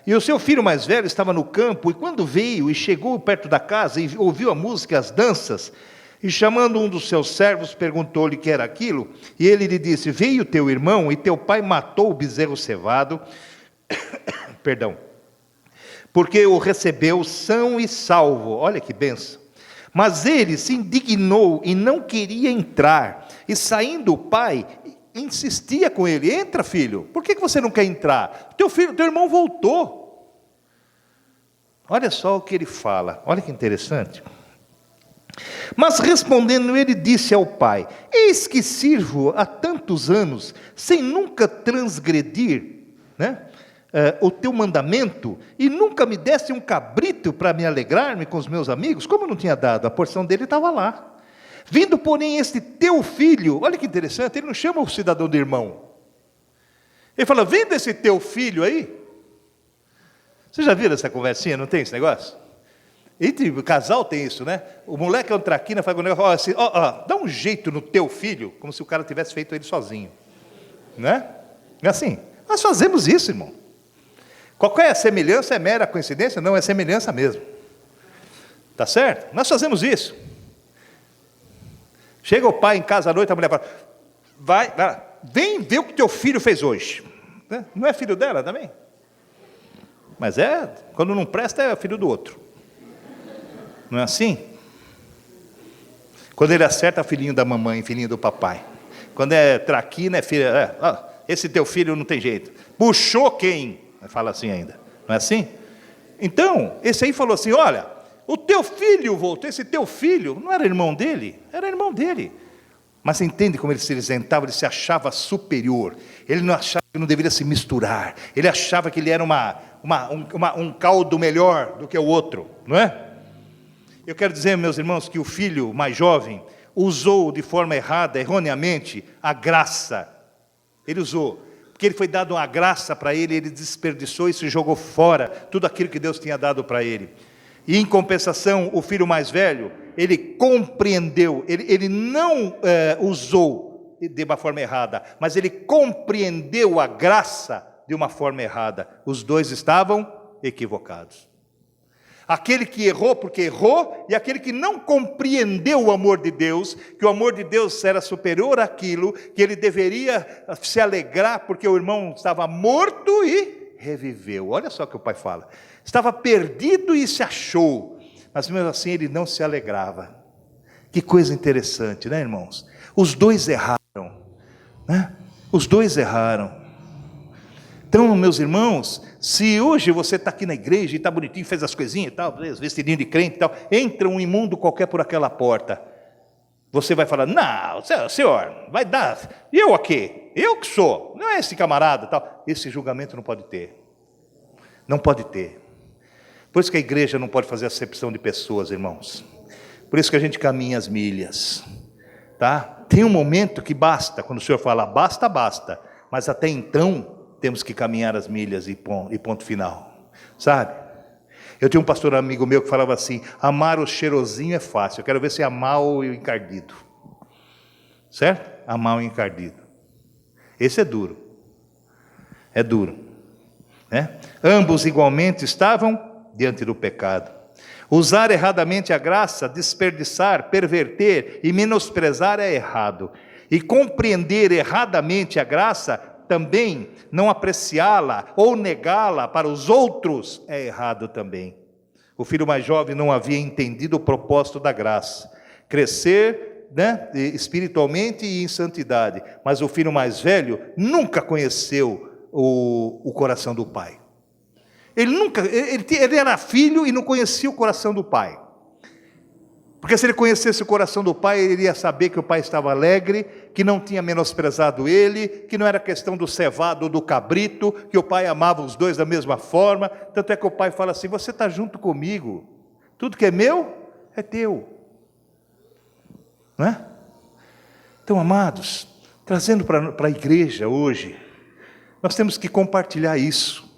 E o seu filho mais velho estava no campo, e quando veio e chegou perto da casa, e ouviu a música e as danças, e chamando um dos seus servos, perguntou-lhe o que era aquilo, e ele lhe disse: veio teu irmão, e teu pai matou o bezerro cevado, perdão, porque o recebeu são e salvo. Olha que benção. Mas ele se indignou e não queria entrar, e saindo o pai, insistia com ele: entra, filho, por que você não quer entrar? Teu irmão voltou. Olha só o que ele fala, olha que interessante. Mas respondendo ele disse ao pai: eis que sirvo há tantos anos, sem nunca transgredir, o teu mandamento, e nunca me deste um cabrito para me alegrar-me com os meus amigos. Como eu não tinha dado, a porção dele estava lá. Vindo, porém, este teu filho, olha que interessante, ele não chama o cidadão de irmão. Ele fala: vindo esse teu filho aí. Você já viram essa conversinha, não tem esse negócio? Entre o casal tem isso, né? O moleque é um traquina, faz um negócio, assim, dá um jeito no teu filho, como se o cara tivesse feito ele sozinho. Né? É assim, nós fazemos isso, irmão. Qualquer semelhança é mera coincidência? Não, é semelhança mesmo. Tá certo? Nós fazemos isso. Chega o pai em casa à noite, a mulher fala: vai, vem ver o que teu filho fez hoje. Não é filho dela também? Mas quando não presta, é filho do outro. Não é assim? Quando ele acerta, é filhinho da mamãe, filhinho do papai. Quando é traquina, é filho. Esse teu filho não tem jeito. Puxou quem? Fala assim ainda. Não é assim? Então, esse aí falou assim: olha, o teu filho voltou. Esse teu filho não era irmão dele? Era irmão dele. Mas você entende como ele se isentava? Ele se achava superior. Ele não achava que não deveria se misturar. Ele achava que ele era um caldo melhor do que o outro. Não é? Eu quero dizer, meus irmãos, que o filho mais jovem usou de forma errada, erroneamente, a graça. Ele usou, porque ele foi dado uma graça para ele, ele desperdiçou e se jogou fora tudo aquilo que Deus tinha dado para ele. E em compensação, o filho mais velho, ele compreendeu, ele não usou de uma forma errada, mas ele compreendeu a graça de uma forma errada. Os dois estavam equivocados. Aquele que errou porque errou, e aquele que não compreendeu o amor de Deus, que o amor de Deus era superior àquilo, que ele deveria se alegrar porque o irmão estava morto e reviveu. Olha só o que o pai fala: estava perdido e se achou, mas mesmo assim ele não se alegrava. Que coisa interessante, né, irmãos? Os dois erraram, né? Os dois erraram. Então, meus irmãos, se hoje você está aqui na igreja e está bonitinho, fez as coisinhas e tal, vestidinho de crente e tal, entra um imundo qualquer por aquela porta, você vai falar: não, senhor, vai dar, eu aqui, eu que sou, não é esse camarada tal. Esse julgamento não pode ter, não pode ter. Por isso que a igreja não pode fazer acepção de pessoas, irmãos. Por isso que a gente caminha as milhas, tá? Tem um momento que basta, quando o senhor fala basta, basta, mas até então temos que caminhar as milhas e ponto final, sabe? Eu tinha um pastor amigo meu que falava assim: amar o cheirosinho é fácil, eu quero ver se amar o encardido, certo? Amar o encardido, esse é duro, né? Ambos igualmente estavam diante do pecado. Usar erradamente a graça, desperdiçar, perverter e menosprezar é errado. E compreender erradamente a graça, também não apreciá-la ou negá-la para os outros, é errado também. O filho mais jovem não havia entendido o propósito da graça, crescer, espiritualmente e em santidade, mas o filho mais velho nunca conheceu o coração do pai. Ele era filho e não conhecia o coração do pai. Porque se ele conhecesse o coração do pai, ele iria saber que o pai estava alegre, que não tinha menosprezado ele, que não era questão do cevado ou do cabrito, que o pai amava os dois da mesma forma. Tanto é que o pai fala assim: você está junto comigo, tudo que é meu é teu. Não é? Então, amados, trazendo para a igreja hoje, nós temos que compartilhar isso,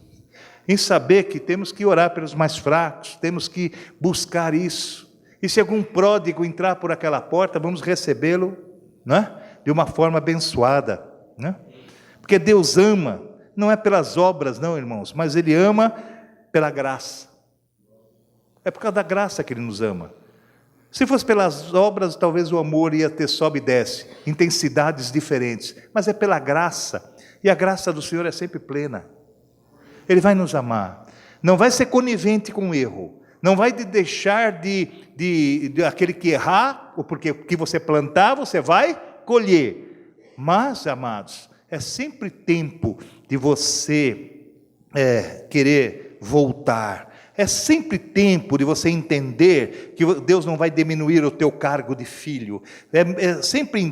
em saber que temos que orar pelos mais fracos, temos que buscar isso. E se algum pródigo entrar por aquela porta, vamos recebê-lo, né, de uma forma abençoada, né? Porque Deus ama, não é pelas obras não, irmãos, mas Ele ama pela graça. É por causa da graça que Ele nos ama. Se fosse pelas obras, talvez o amor ia ter sobe e desce, intensidades diferentes, mas é pela graça, e a graça do Senhor é sempre plena. Ele vai nos amar, não vai ser conivente com o erro, não vai deixar de aquele que errar, porque o que você plantar, você vai colher. Mas, amados, é sempre tempo de você querer voltar. É sempre tempo de você entender que Deus não vai diminuir o teu cargo de filho. É sempre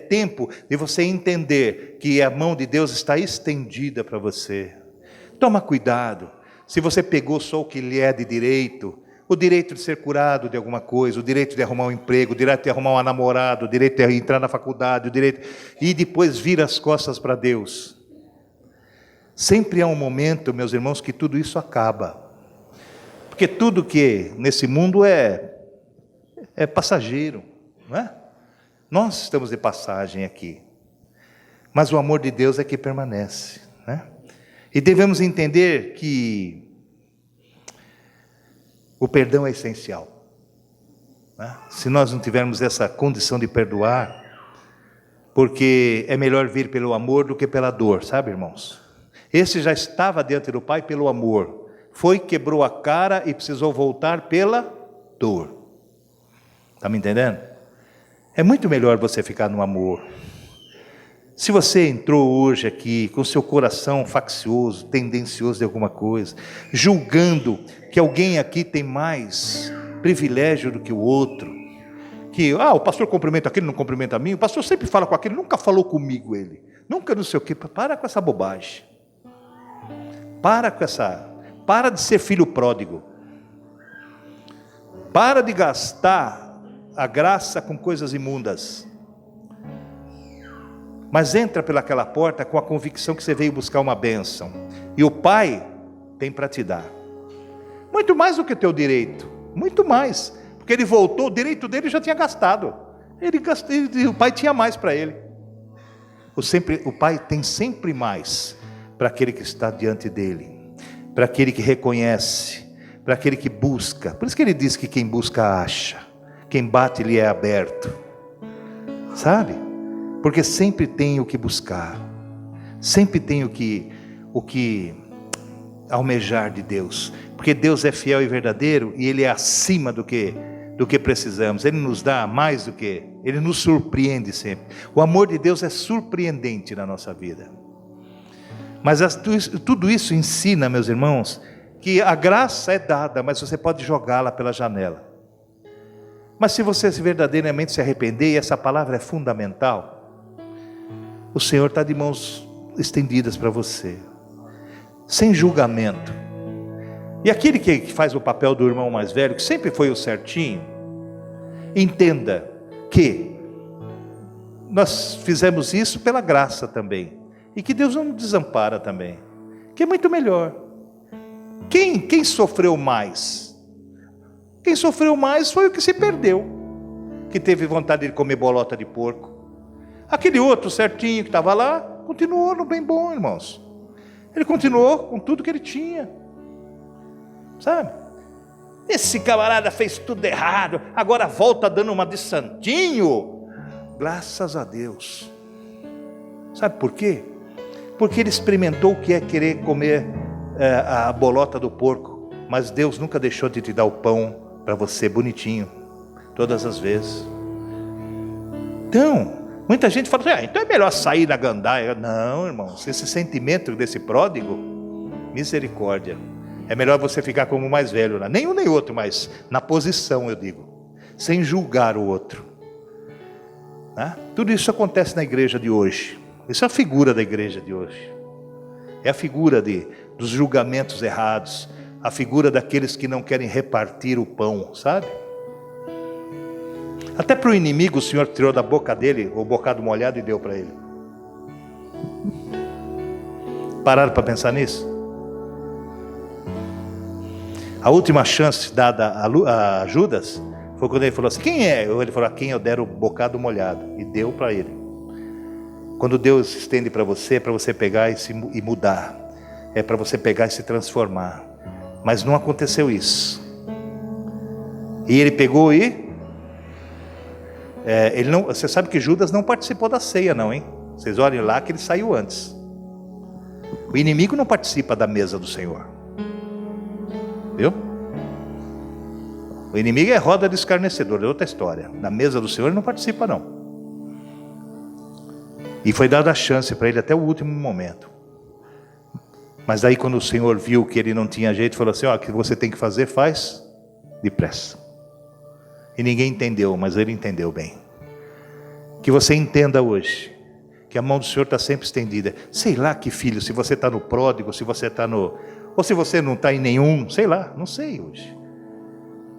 tempo de você entender que a mão de Deus está estendida para você. Toma cuidado. Se você pegou só o que lhe é de direito, o direito de ser curado de alguma coisa, o direito de arrumar um emprego, o direito de arrumar um namorado, o direito de entrar na faculdade, o direito, e depois vir as costas para Deus. Sempre há um momento, meus irmãos, que tudo isso acaba. Porque tudo que nesse mundo é passageiro, não é? Nós estamos de passagem aqui, mas o amor de Deus é que permanece, né? E devemos entender que o perdão é essencial, né? Se nós não tivermos essa condição de perdoar, porque é melhor vir pelo amor do que pela dor, sabe, irmãos? Esse já estava diante do Pai pelo amor, foi, quebrou a cara e precisou voltar pela dor. Está me entendendo? É muito melhor você ficar no amor. Se você entrou hoje aqui com seu coração faccioso, tendencioso de alguma coisa, julgando que alguém aqui tem mais privilégio do que o outro, que o pastor cumprimenta aquele, não cumprimenta a mim, o pastor sempre fala com aquele, nunca falou comigo ele, nunca não sei o quê. Para com essa bobagem, para de ser filho pródigo, para de gastar a graça com coisas imundas, mas entra pelaquela porta com a convicção que você veio buscar uma bênção, e o Pai tem para te dar, muito mais do que teu direito, muito mais, porque ele voltou, o direito dele já tinha gastado, o Pai tinha mais para ele. O Pai tem sempre mais para aquele que está diante dele, para aquele que reconhece, para aquele que busca. Por isso que ele diz que quem busca acha, quem bate lhe é aberto, sabe? Porque sempre tem o que buscar, sempre tem o que almejar de Deus, porque Deus é fiel e verdadeiro, e Ele é acima do que precisamos. Ele nos dá mais do que, Ele nos surpreende sempre. O amor de Deus é surpreendente na nossa vida. Mas tudo isso ensina, meus irmãos, que a graça é dada, mas você pode jogá-la pela janela. Mas se você verdadeiramente se arrepender, e essa palavra é fundamental, o Senhor está de mãos estendidas para você, sem julgamento. E aquele que faz o papel do irmão mais velho, que sempre foi o certinho, entenda que nós fizemos isso pela graça também, e que Deus não nos desampara também, que é muito melhor. Quem sofreu mais? Quem sofreu mais foi o que se perdeu, que teve vontade de comer bolota de porco. Aquele outro certinho que estava lá, continuou no bem bom, irmãos. Ele continuou com tudo que ele tinha. sabe? Esse camarada fez tudo errado, agora volta dando uma de santinho. Graças a Deus. Sabe por quê? Porque ele experimentou o que é querer comer a bolota do porco, mas Deus nunca deixou de te dar o pão para você bonitinho, todas as vezes. Então, muita gente fala assim, então é melhor sair da gandaia. Não, irmão, esse sentimento desse pródigo, misericórdia. É melhor você ficar como o mais velho, né? Nem um nem outro, mas na posição, eu digo, sem julgar o outro. Né? Tudo isso acontece na igreja de hoje. Isso é a figura da igreja de hoje. É a figura dos julgamentos errados, a figura daqueles que não querem repartir o pão, sabe? Até para o inimigo o Senhor tirou da boca dele o bocado molhado e deu para ele. Pararam para pensar nisso? A última chance dada a Judas foi quando ele falou assim, quem é? Ele falou, a quem eu der o bocado molhado, e deu para ele. Quando Deus estende para você, é para você pegar e mudar, é para você pegar e se transformar, mas não aconteceu isso. E ele pegou e ele não, você sabe que Judas não participou da ceia não, hein? Vocês olhem lá que ele saiu antes. O inimigo não participa da mesa do Senhor, viu? O inimigo é roda de escarnecedor, é outra história. Na mesa do Senhor ele não participa não. E foi dada a chance para ele até o último momento. Mas daí quando o Senhor viu que ele não tinha jeito, falou assim, ó, o que você tem que fazer, faz depressa. E ninguém entendeu, mas ele entendeu bem. Que você entenda hoje que a mão do Senhor está sempre estendida. Sei lá que filho, se você está no pródigo, se você está no... ou se você não está em nenhum, sei lá, não sei hoje.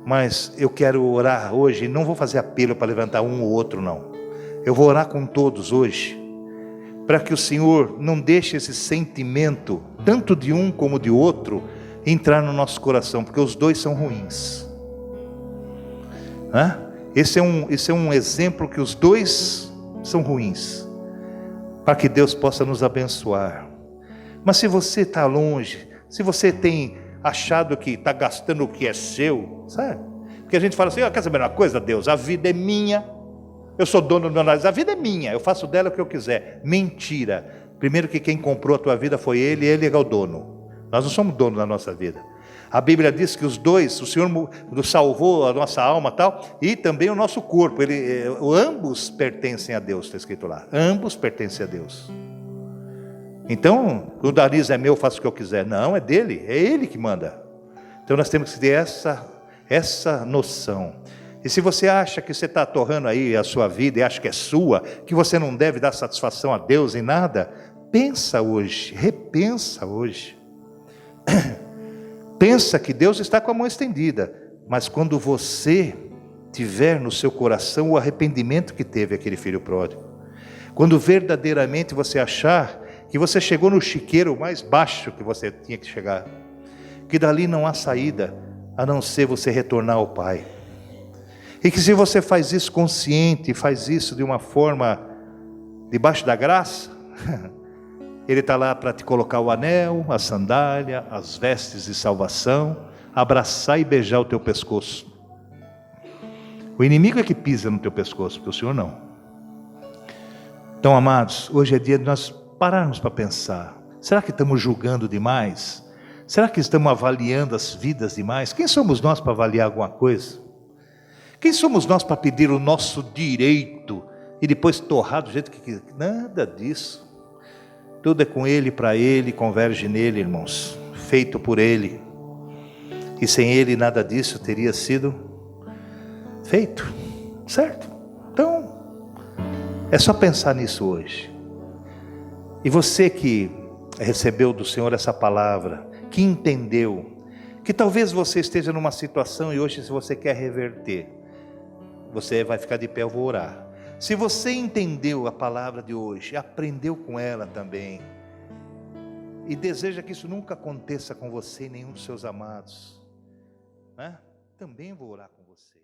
Mas eu quero orar hoje, não vou fazer apelo para levantar um ou outro não. Eu vou orar com todos hoje, para que o Senhor não deixe esse sentimento, tanto de um como de outro, entrar no nosso coração, porque os dois são ruins. Esse é um exemplo que os dois são ruins, para que Deus possa nos abençoar. Mas se você está longe, se você tem achado que está gastando o que é seu, sabe? Porque a gente fala assim, quer saber uma coisa, Deus? A vida é minha, eu sou dono do meu nariz, a vida é minha, eu faço dela o que eu quiser. Mentira. Primeiro que quem comprou a tua vida foi Ele, Ele é o dono. Nós não somos dono da nossa vida. A Bíblia diz que os dois, o Senhor nos salvou a nossa alma tal, e também o nosso corpo. Ambos pertencem a Deus, está escrito lá. Ambos pertencem a Deus. Então, o nariz é meu, eu faço o que eu quiser. Não, é dele, é Ele que manda. Então nós temos que ter essa noção. E se você acha que você está torrando aí a sua vida e acha que é sua, que você não deve dar satisfação a Deus em nada, pensa hoje, repensa hoje. Pensa que Deus está com a mão estendida, mas quando você tiver no seu coração o arrependimento que teve aquele filho pródigo, quando verdadeiramente você achar que você chegou no chiqueiro mais baixo que você tinha que chegar, que dali não há saída, a não ser você retornar ao Pai. E que se você faz isso consciente, faz isso de uma forma debaixo da graça, Ele está lá para te colocar o anel, a sandália, as vestes de salvação, abraçar e beijar o teu pescoço. O inimigo é que pisa no teu pescoço, porque o Senhor não. Então, amados, hoje é dia de nós pararmos para pensar. Será que estamos julgando demais? Será que estamos avaliando as vidas demais? Quem somos nós para avaliar alguma coisa? Quem somos nós para pedir o nosso direito e depois torrar do jeito que quiser? Nada disso. Tudo é com Ele, para Ele, converge nele, irmãos. Feito por Ele. E sem Ele nada disso teria sido feito. Certo? Então, é só pensar nisso hoje. E você que recebeu do Senhor essa palavra, que entendeu, que talvez você esteja numa situação e hoje se você quer reverter, você vai ficar de pé, eu vou orar. Se você entendeu a palavra de hoje, aprendeu com ela também, e deseja que isso nunca aconteça com você e nenhum dos seus amados, né? Também vou orar com você.